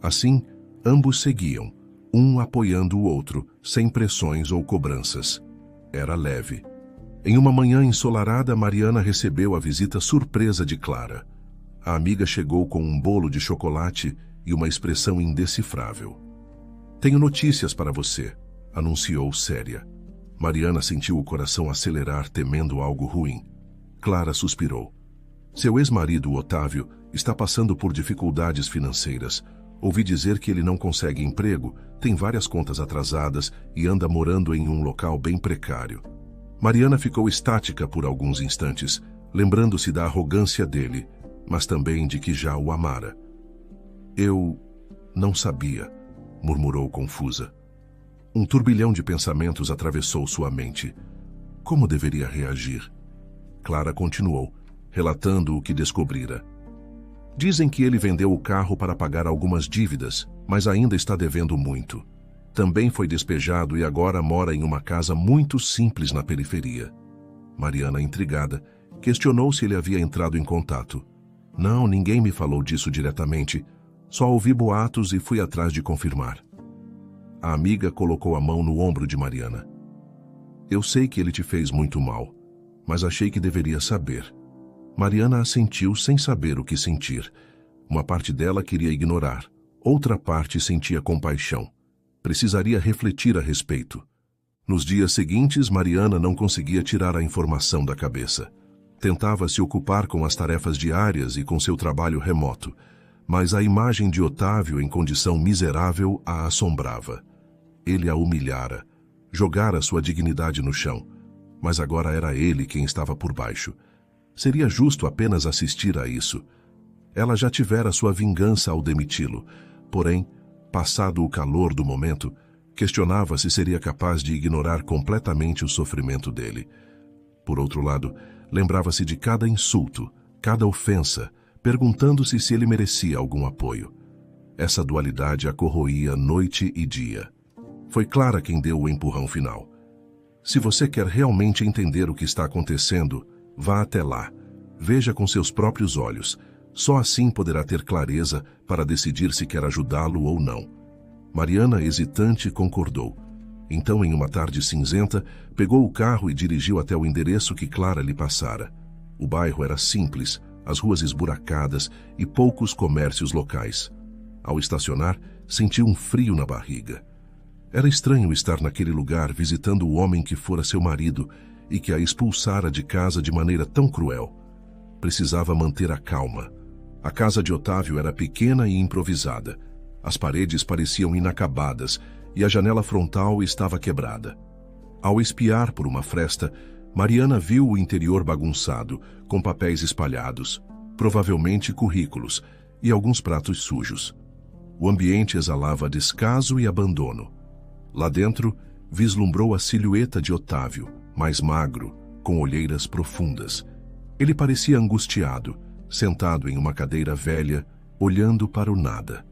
Assim, ambos seguiam, um apoiando o outro, sem pressões ou cobranças. Era leve. Em uma manhã ensolarada, Mariana recebeu a visita surpresa de Clara. A amiga chegou com um bolo de chocolate e uma expressão indecifrável. Tenho notícias para você, anunciou séria. Mariana sentiu o coração acelerar, temendo algo ruim. Clara suspirou. Seu ex-marido, Otávio, está passando por dificuldades financeiras. Ouvi dizer que ele não consegue emprego, tem várias contas atrasadas e anda morando em um local bem precário. Mariana ficou estática por alguns instantes, lembrando-se da arrogância dele, mas também de que já o amara. Eu não sabia, murmurou confusa. Um turbilhão de pensamentos atravessou sua mente. Como deveria reagir? Clara continuou, relatando o que descobrira. Dizem que ele vendeu o carro para pagar algumas dívidas, mas ainda está devendo muito. Também foi despejado e agora mora em uma casa muito simples na periferia. Mariana, intrigada, questionou se ele havia entrado em contato. Não, ninguém me falou disso diretamente. Só ouvi boatos e fui atrás de confirmar. A amiga colocou a mão no ombro de Mariana. Eu sei que ele te fez muito mal, mas achei que deveria saber. Mariana assentiu sem saber o que sentir. Uma parte dela queria ignorar, outra parte sentia compaixão. Precisaria refletir a respeito. Nos dias seguintes, Mariana não conseguia tirar a informação da cabeça. Tentava se ocupar com as tarefas diárias e com seu trabalho remoto, mas a imagem de Otávio em condição miserável a assombrava. Ele a humilhara, jogara sua dignidade no chão, mas agora era ele quem estava por baixo. Seria justo apenas assistir a isso. Ela já tivera sua vingança ao demiti-lo, porém, passado o calor do momento, questionava se seria capaz de ignorar completamente o sofrimento dele. Por outro lado, lembrava-se de cada insulto, cada ofensa, perguntando-se se ele merecia algum apoio. Essa dualidade a corroía noite e dia. Foi Clara quem deu o empurrão final. Se você quer realmente entender o que está acontecendo, vá até lá. Veja com seus próprios olhos. Só assim poderá ter clareza para decidir se quer ajudá-lo ou não. Mariana, hesitante, concordou. Então, em uma tarde cinzenta, pegou o carro e dirigiu até o endereço que Clara lhe passara. O bairro era simples, as ruas esburacadas e poucos comércios locais. Ao estacionar, sentiu um frio na barriga. Era estranho estar naquele lugar visitando o homem que fora seu marido e que a expulsara de casa de maneira tão cruel. Precisava manter a calma. A casa de Otávio era pequena e improvisada. As paredes pareciam inacabadas e a janela frontal estava quebrada. Ao espiar por uma fresta, Mariana viu o interior bagunçado, com papéis espalhados, provavelmente currículos, e alguns pratos sujos. O ambiente exalava descaso e abandono. Lá dentro, vislumbrou a silhueta de Otávio, mais magro, com olheiras profundas. Ele parecia angustiado, sentado em uma cadeira velha, olhando para o nada.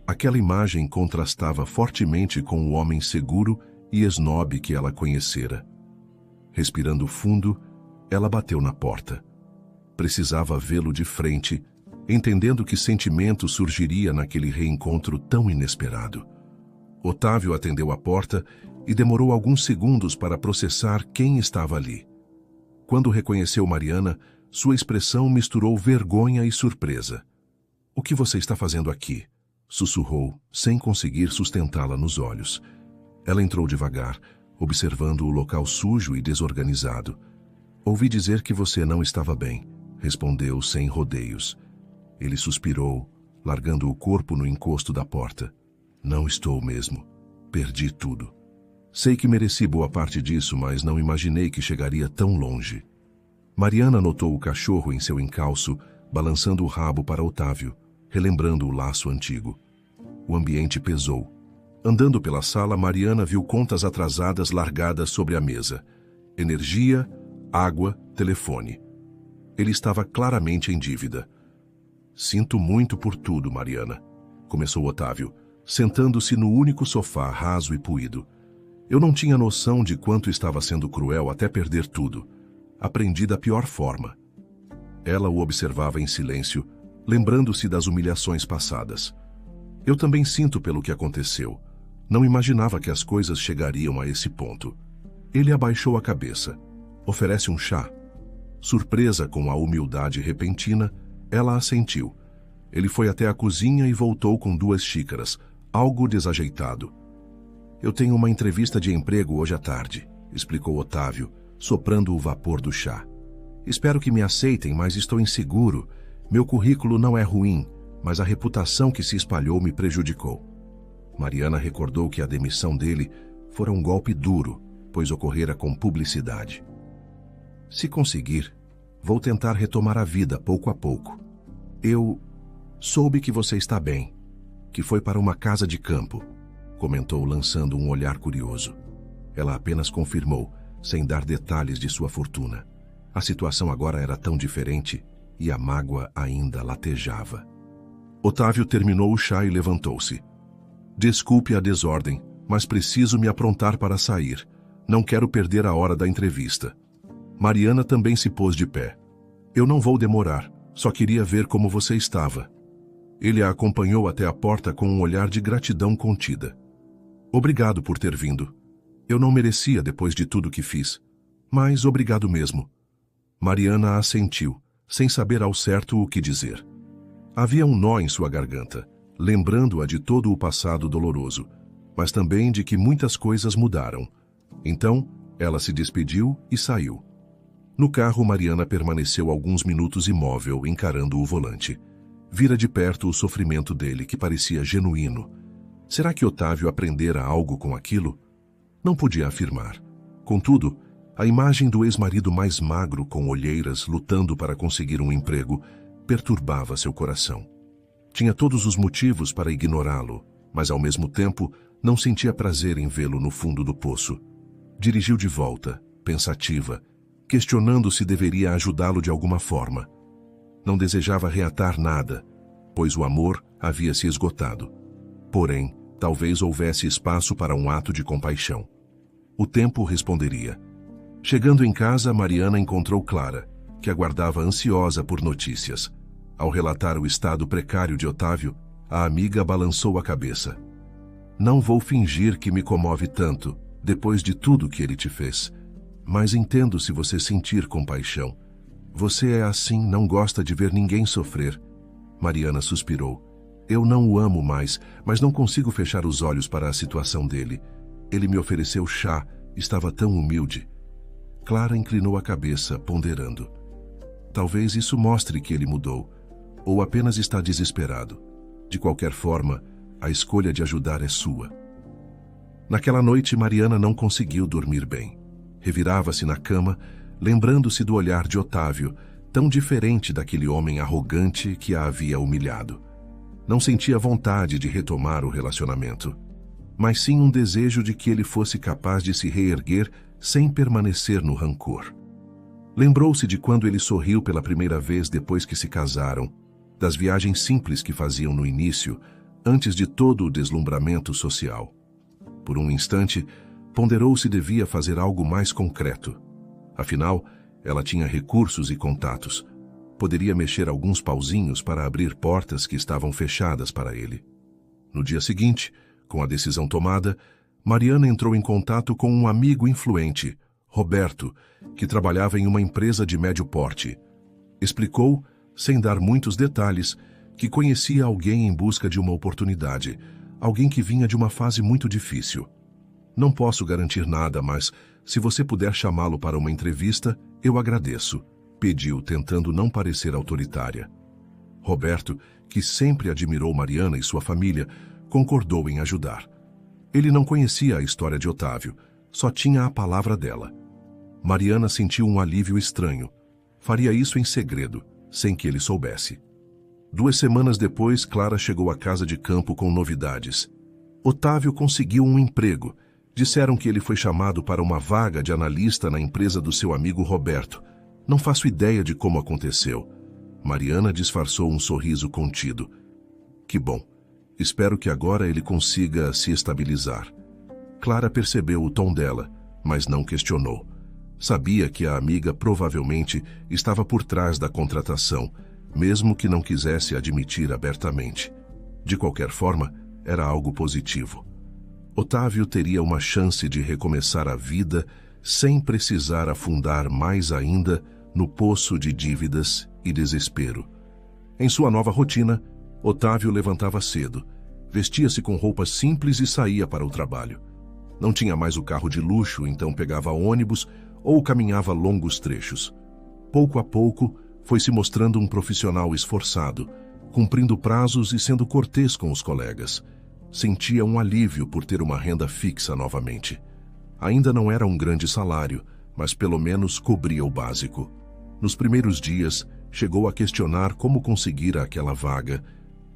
Aquela imagem contrastava fortemente com o homem seguro e esnobe que ela conhecera. Respirando fundo, ela bateu na porta. Precisava vê-lo de frente, entendendo que sentimento surgiria naquele reencontro tão inesperado. Otávio atendeu a porta e demorou alguns segundos para processar quem estava ali. Quando reconheceu Mariana, sua expressão misturou vergonha e surpresa. "O que você está fazendo aqui?" sussurrou, sem conseguir sustentá-la nos olhos. Ela entrou devagar, observando o local sujo e desorganizado. "Ouvi dizer que você não estava bem", respondeu sem rodeios. Ele suspirou, largando o corpo no encosto da porta. "Não estou mesmo. Perdi tudo. Sei que mereci boa parte disso, mas não imaginei que chegaria tão longe." Mariana notou o cachorro em seu encalço, balançando o rabo para Otávio, relembrando o laço antigo. O ambiente pesou. Andando pela sala, Mariana viu contas atrasadas largadas sobre a mesa. Energia, água, telefone. Ele estava claramente em dívida. "Sinto muito por tudo, Mariana", começou Otávio, sentando-se no único sofá raso e puído. "Eu não tinha noção de quanto estava sendo cruel até perder tudo. Aprendi da pior forma." Ela o observava em silêncio, lembrando-se das humilhações passadas. "Eu também sinto pelo que aconteceu. Não imaginava que as coisas chegariam a esse ponto." Ele abaixou a cabeça. "Oferece um chá?" Surpresa com a humildade repentina, ela assentiu. Ele foi até a cozinha e voltou com 2 xícaras, algo desajeitado. "Eu tenho uma entrevista de emprego hoje à tarde", explicou Otávio, soprando o vapor do chá. "Espero que me aceitem, mas estou inseguro. Meu currículo não é ruim, mas a reputação que se espalhou me prejudicou." Mariana recordou que a demissão dele fora um golpe duro, pois ocorrera com publicidade. "Se conseguir, vou tentar retomar a vida pouco a pouco. Eu soube que você está bem, que foi para uma casa de campo", comentou, lançando um olhar curioso. Ela apenas confirmou, sem dar detalhes de sua fortuna. A situação agora era tão diferente e a mágoa ainda latejava. Otávio terminou o chá e levantou-se. "Desculpe a desordem, mas preciso me aprontar para sair. Não quero perder a hora da entrevista." Mariana também se pôs de pé. "Eu não vou demorar, só queria ver como você estava." Ele a acompanhou até a porta com um olhar de gratidão contida. "Obrigado por ter vindo. Eu não merecia depois de tudo que fiz, mas obrigado mesmo." Mariana assentiu, sem saber ao certo o que dizer. Havia um nó em sua garganta, lembrando-a de todo o passado doloroso, mas também de que muitas coisas mudaram. Então, ela se despediu e saiu. No carro, Mariana permaneceu alguns minutos imóvel, encarando o volante. Vira de perto o sofrimento dele, que parecia genuíno. Será que Otávio aprendera algo com aquilo? Não podia afirmar. Contudo, a imagem do ex-marido mais magro, com olheiras, lutando para conseguir um emprego, perturbava seu coração. Tinha todos os motivos para ignorá-lo, mas ao mesmo tempo não sentia prazer em vê-lo no fundo do poço. Dirigiu de volta, pensativa, questionando se deveria ajudá-lo de alguma forma. Não desejava reatar nada, pois o amor havia se esgotado. Porém, talvez houvesse espaço para um ato de compaixão. O tempo responderia. Chegando em casa, Mariana encontrou Clara, que aguardava ansiosa por notícias. Ao relatar o estado precário de Otávio, a amiga balançou a cabeça. "Não vou fingir que me comove tanto, depois de tudo que ele te fez. Mas entendo se você sentir compaixão. Você é assim, não gosta de ver ninguém sofrer." Mariana suspirou. Eu não o amo mais, mas não consigo fechar os olhos para a situação dele. Ele me ofereceu chá, estava tão humilde. Clara inclinou a cabeça, ponderando. Talvez isso mostre que ele mudou, ou apenas está desesperado. De qualquer forma, a escolha de ajudar é sua. Naquela noite, Mariana não conseguiu dormir bem. Revirava-se na cama, lembrando-se do olhar de Otávio, tão diferente daquele homem arrogante que a havia humilhado. Não sentia vontade de retomar o relacionamento, mas sim um desejo de que ele fosse capaz de se reerguer sem permanecer no rancor. Lembrou-se de quando ele sorriu pela primeira vez depois que se casaram, das viagens simples que faziam no início, antes de todo o deslumbramento social. Por um instante, ponderou se devia fazer algo mais concreto. Afinal, ela tinha recursos e contatos. Poderia mexer alguns pauzinhos para abrir portas que estavam fechadas para ele. No dia seguinte, com a decisão tomada, Mariana entrou em contato com um amigo influente, Roberto, que trabalhava em uma empresa de médio porte. Explicou, sem dar muitos detalhes, que conhecia alguém em busca de uma oportunidade, alguém que vinha de uma fase muito difícil. Não posso garantir nada, mas se você puder chamá-lo para uma entrevista, eu agradeço, pediu, tentando não parecer autoritária. Roberto, que sempre admirou Mariana e sua família, concordou em ajudar. Ele não conhecia a história de Otávio, só tinha a palavra dela. Mariana sentiu um alívio estranho. Faria isso em segredo, sem que ele soubesse. 2 semanas depois, Clara chegou à casa de campo com novidades. Otávio conseguiu um emprego. Disseram que ele foi chamado para uma vaga de analista na empresa do seu amigo Roberto. Não faço ideia de como aconteceu. Mariana disfarçou um sorriso contido. Que bom. Espero que agora ele consiga se estabilizar. Clara percebeu o tom dela, mas não questionou. Sabia que a amiga provavelmente estava por trás da contratação, mesmo que não quisesse admitir abertamente. De qualquer forma, era algo positivo. Otávio teria uma chance de recomeçar a vida sem precisar afundar mais ainda no poço de dívidas e desespero. Em sua nova rotina, Otávio levantava cedo, vestia-se com roupas simples e saía para o trabalho. Não tinha mais o carro de luxo, então pegava ônibus ou caminhava longos trechos. Pouco a pouco, foi se mostrando um profissional esforçado, cumprindo prazos e sendo cortês com os colegas. Sentia um alívio por ter uma renda fixa novamente. Ainda não era um grande salário, mas pelo menos cobria o básico. Nos primeiros dias, chegou a questionar como conseguira aquela vaga,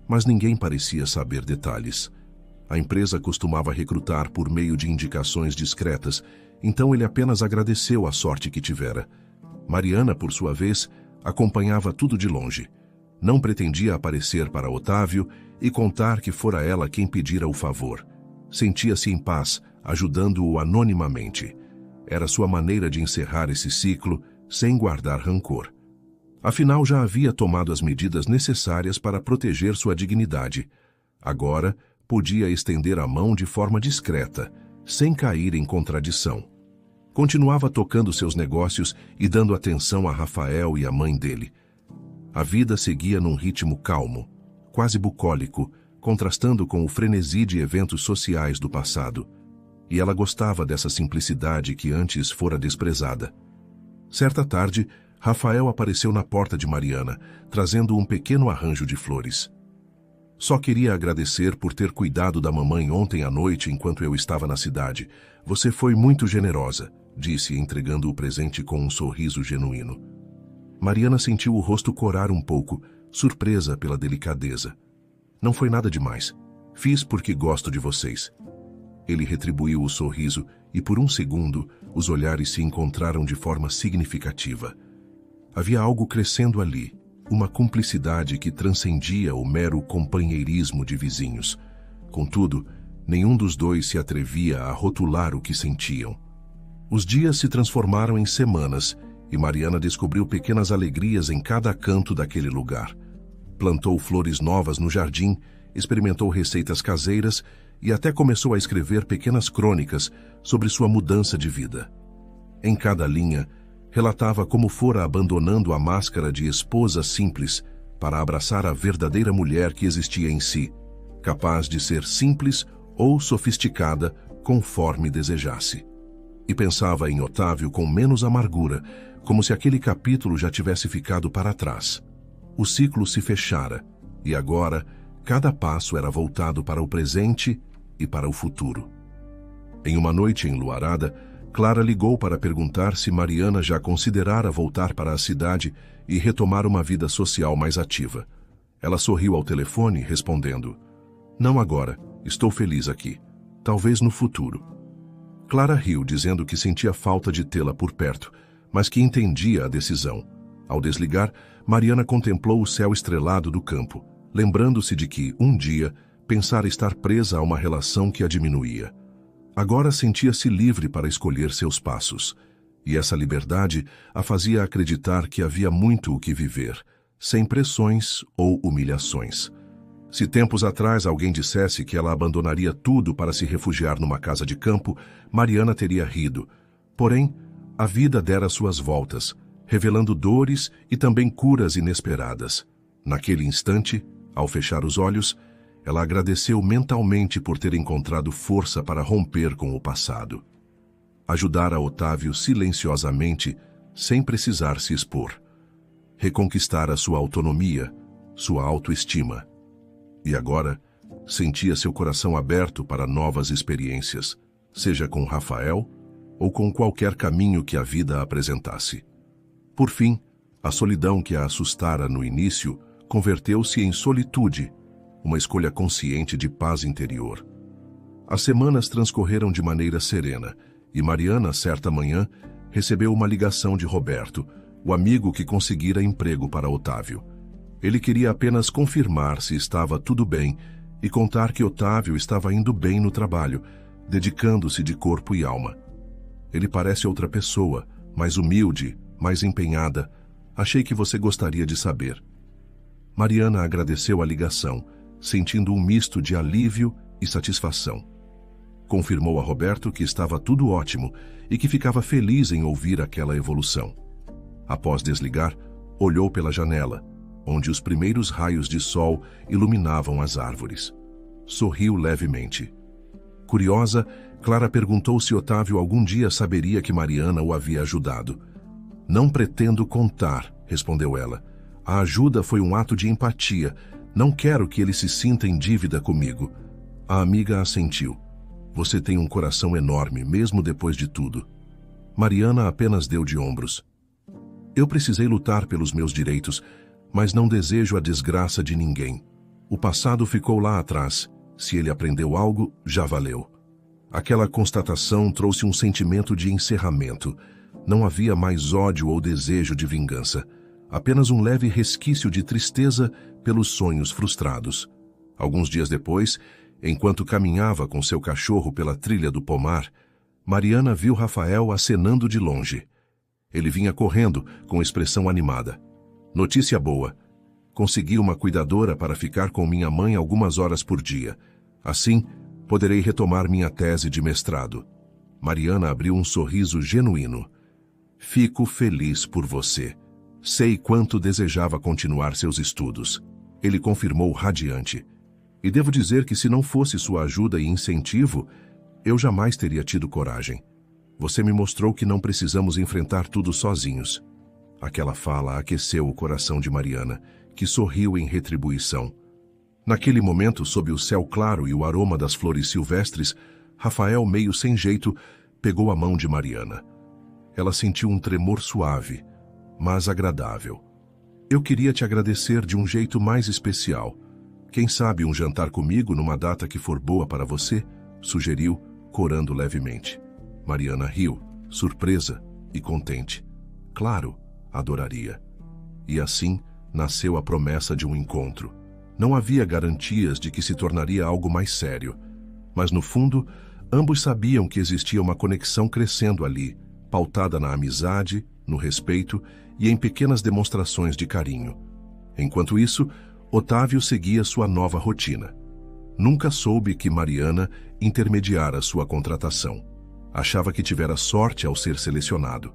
mas ninguém parecia saber detalhes. A empresa costumava recrutar por meio de indicações discretas, então ele apenas agradeceu a sorte que tivera. Mariana, por sua vez, acompanhava tudo de longe. Não pretendia aparecer para Otávio e contar que fora ela quem pedira o favor. Sentia-se em paz, ajudando-o anonimamente. Era sua maneira de encerrar esse ciclo sem guardar rancor. Afinal, já havia tomado as medidas necessárias para proteger sua dignidade. Agora, podia estender a mão de forma discreta, sem cair em contradição. Continuava tocando seus negócios e dando atenção a Rafael e à mãe dele. A vida seguia num ritmo calmo, quase bucólico, contrastando com o frenesi de eventos sociais do passado. E ela gostava dessa simplicidade que antes fora desprezada. Certa tarde, Rafael apareceu na porta de Mariana, trazendo um pequeno arranjo de flores. Só queria agradecer por ter cuidado da mamãe ontem à noite enquanto eu estava na cidade. Você foi muito generosa, disse, entregando o presente com um sorriso genuíno. Mariana sentiu o rosto corar um pouco, surpresa pela delicadeza. Não foi nada demais. Fiz porque gosto de vocês. Ele retribuiu o sorriso e, por um segundo, os olhares se encontraram de forma significativa. Havia algo crescendo ali, uma cumplicidade que transcendia o mero companheirismo de vizinhos. Contudo, nenhum dos dois se atrevia a rotular o que sentiam. Os dias se transformaram em semanas e Mariana descobriu pequenas alegrias em cada canto daquele lugar. Plantou flores novas no jardim, experimentou receitas caseiras e até começou a escrever pequenas crônicas sobre sua mudança de vida. Em cada linha, relatava como fora abandonando a máscara de esposa simples para abraçar a verdadeira mulher que existia em si, capaz de ser simples ou sofisticada conforme desejasse. E pensava em Otávio com menos amargura, como se aquele capítulo já tivesse ficado para trás. O ciclo se fechara, e agora cada passo era voltado para o presente e para o futuro. Em uma noite enluarada, Clara ligou para perguntar se Mariana já considerara voltar para a cidade e retomar uma vida social mais ativa. Ela sorriu ao telefone, respondendo: "Não agora, estou feliz aqui. Talvez no futuro." Clara riu, dizendo que sentia falta de tê-la por perto, mas que entendia a decisão. Ao desligar, Mariana contemplou o céu estrelado do campo, lembrando-se de que, um dia, pensara estar presa a uma relação que a diminuía. Agora sentia-se livre para escolher seus passos, e essa liberdade a fazia acreditar que havia muito o que viver, sem pressões ou humilhações. Se tempos atrás alguém dissesse que ela abandonaria tudo para se refugiar numa casa de campo, Mariana teria rido. Porém, a vida dera suas voltas, revelando dores e também curas inesperadas. Naquele instante, ao fechar os olhos, ela agradeceu mentalmente por ter encontrado força para romper com o passado. Ajudara Otávio silenciosamente, sem precisar se expor. Reconquistara sua autonomia, sua autoestima. E agora, sentia seu coração aberto para novas experiências, seja com Rafael ou com qualquer caminho que a vida apresentasse. Por fim, a solidão que a assustara no início converteu-se em solitude, uma escolha consciente de paz interior. As semanas transcorreram de maneira serena, e Mariana, certa manhã, recebeu uma ligação de Roberto, o amigo que conseguira emprego para Otávio. Ele queria apenas confirmar se estava tudo bem e contar que Otávio estava indo bem no trabalho, dedicando-se de corpo e alma. "Ele parece outra pessoa, mais humilde, mais empenhada. Achei que você gostaria de saber." Mariana agradeceu a ligação, sentindo um misto de alívio e satisfação. Confirmou a Roberto que estava tudo ótimo e que ficava feliz em ouvir aquela evolução. Após desligar, olhou pela janela, onde os primeiros raios de sol iluminavam as árvores. Sorriu levemente. Curiosa, Clara perguntou se Otávio algum dia saberia que Mariana o havia ajudado. "Não pretendo contar", respondeu ela. "A ajuda foi um ato de empatia. Não quero que ele se sinta em dívida comigo." A amiga assentiu. "Você tem um coração enorme, mesmo depois de tudo." Mariana apenas deu de ombros. "Eu precisei lutar pelos meus direitos, mas não desejo a desgraça de ninguém. O passado ficou lá atrás. Se ele aprendeu algo, já valeu." Aquela constatação trouxe um sentimento de encerramento. Não havia mais ódio ou desejo de vingança. Apenas um leve resquício de tristeza pelos sonhos frustrados. Alguns dias depois, enquanto caminhava com seu cachorro pela trilha do pomar, Mariana viu Rafael acenando de longe. Ele vinha correndo, com expressão animada. "Notícia boa. Consegui uma cuidadora para ficar com minha mãe algumas horas por dia. Assim, poderei retomar minha tese de mestrado." Mariana abriu um sorriso genuíno. "Fico feliz por você. Sei quanto desejava continuar seus estudos." Ele confirmou radiante. "E devo dizer que se não fosse sua ajuda e incentivo, eu jamais teria tido coragem. Você me mostrou que não precisamos enfrentar tudo sozinhos." Aquela fala aqueceu o coração de Mariana, que sorriu em retribuição. Naquele momento, sob o céu claro e o aroma das flores silvestres, Rafael, meio sem jeito, pegou a mão de Mariana. Ela sentiu um tremor suave, mas agradável. "Eu queria te agradecer de um jeito mais especial. Quem sabe um jantar comigo numa data que for boa para você?" sugeriu, corando levemente. Mariana riu, surpresa e contente. Claro, adoraria. E assim nasceu a promessa de um encontro. Não havia garantias de que se tornaria algo mais sério, mas no fundo, ambos sabiam que existia uma conexão crescendo ali, pautada na amizade, no respeito e em pequenas demonstrações de carinho. Enquanto isso, Otávio seguia sua nova rotina. Nunca soube que Mariana intermediara sua contratação. Achava que tivera sorte ao ser selecionado.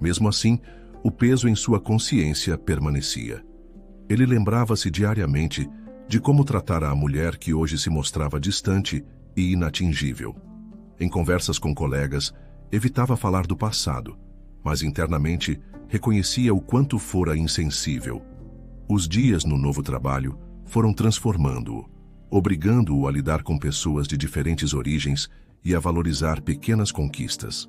Mesmo assim, o peso em sua consciência permanecia. Ele lembrava-se diariamente de como tratara a mulher que hoje se mostrava distante e inatingível. Em conversas com colegas, evitava falar do passado, mas internamente reconhecia o quanto fora insensível. Os dias no novo trabalho foram transformando-o, obrigando-o a lidar com pessoas de diferentes origens e a valorizar pequenas conquistas.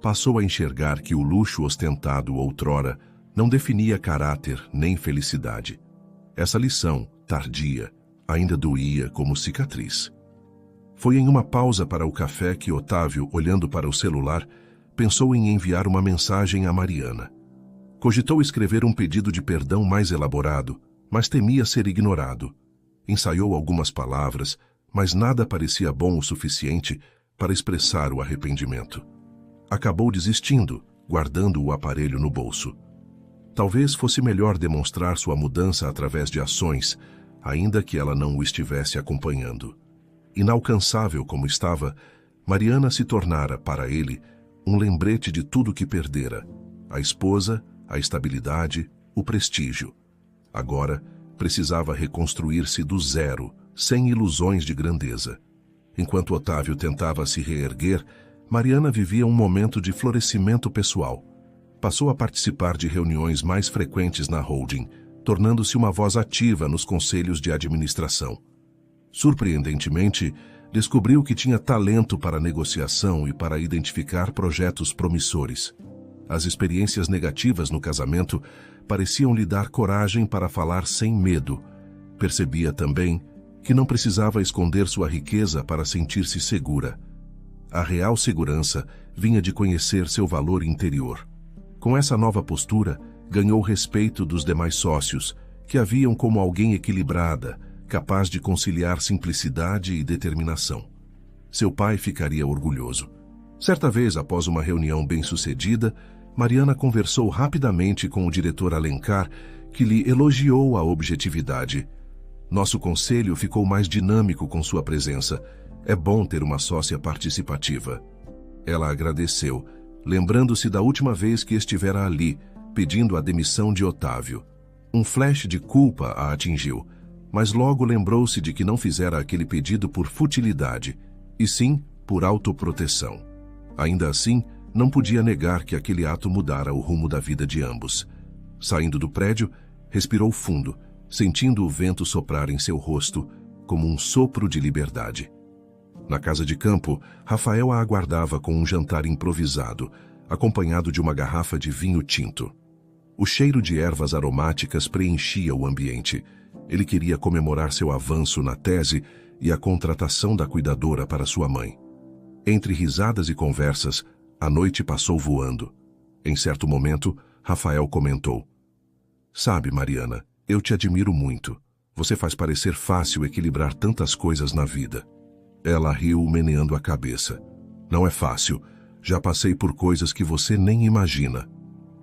Passou a enxergar que o luxo ostentado outrora não definia caráter nem felicidade. Essa lição, tardia, ainda doía como cicatriz. Foi em uma pausa para o café que Otávio, olhando para o celular, pensou em enviar uma mensagem a Mariana. Cogitou escrever um pedido de perdão mais elaborado, mas temia ser ignorado. Ensaiou algumas palavras, mas nada parecia bom o suficiente para expressar o arrependimento. Acabou desistindo, guardando o aparelho no bolso. Talvez fosse melhor demonstrar sua mudança através de ações, ainda que ela não o estivesse acompanhando. Inalcançável como estava, Mariana se tornara, para ele, um lembrete de tudo que perdera: a esposa, a estabilidade, o prestígio. Agora, precisava reconstruir-se do zero, sem ilusões de grandeza. Enquanto Otávio tentava se reerguer, Mariana vivia um momento de florescimento pessoal. Passou a participar de reuniões mais frequentes na holding, tornando-se uma voz ativa nos conselhos de administração. Surpreendentemente, descobriu que tinha talento para negociação e para identificar projetos promissores. As experiências negativas no casamento pareciam lhe dar coragem para falar sem medo. Percebia também que não precisava esconder sua riqueza para sentir-se segura. A real segurança vinha de conhecer seu valor interior. Com essa nova postura, ganhou o respeito dos demais sócios, que a viam como alguém equilibrada, capaz de conciliar simplicidade e determinação. Seu pai ficaria orgulhoso. Certa vez, após uma reunião bem-sucedida, Mariana conversou rapidamente com o diretor Alencar, que lhe elogiou a objetividade. Nosso conselho ficou mais dinâmico com sua presença. É bom ter uma sócia participativa. Ela agradeceu, lembrando-se da última vez que estivera ali, pedindo a demissão de Otávio. Um flash de culpa a atingiu, mas logo lembrou-se de que não fizera aquele pedido por futilidade, e sim por autoproteção. Ainda assim, não podia negar que aquele ato mudara o rumo da vida de ambos. Saindo do prédio, respirou fundo, sentindo o vento soprar em seu rosto, como um sopro de liberdade. Na casa de campo, Rafael a aguardava com um jantar improvisado, acompanhado de uma garrafa de vinho tinto. O cheiro de ervas aromáticas preenchia o ambiente. Ele queria comemorar seu avanço na tese e a contratação da cuidadora para sua mãe. Entre risadas e conversas, a noite passou voando. Em certo momento, Rafael comentou: "Sabe, Mariana, eu te admiro muito. Você faz parecer fácil equilibrar tantas coisas na vida." Ela riu, meneando a cabeça. "Não é fácil. Já passei por coisas que você nem imagina."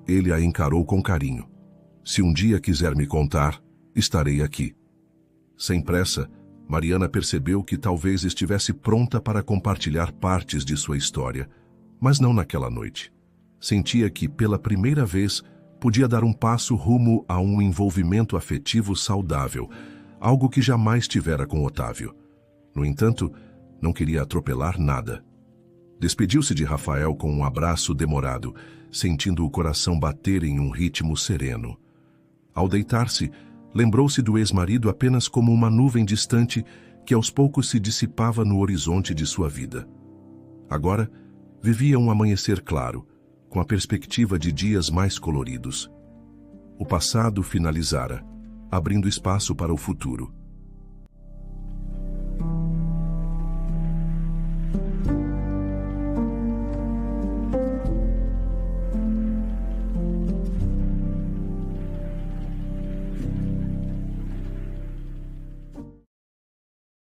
Ele a encarou com carinho. "Se um dia quiser me contar, estarei aqui." Sem pressa, Mariana percebeu que talvez estivesse pronta para compartilhar partes de sua história, mas não naquela noite. Sentia que, pela primeira vez, podia dar um passo rumo a um envolvimento afetivo saudável, algo que jamais tivera com Otávio. No entanto, não queria atropelar nada. Despediu-se de Rafael com um abraço demorado, sentindo o coração bater em um ritmo sereno. Ao deitar-se, lembrou-se do ex-marido apenas como uma nuvem distante que aos poucos se dissipava no horizonte de sua vida. Agora, vivia um amanhecer claro, com a perspectiva de dias mais coloridos. O passado finalizara, abrindo espaço para o futuro.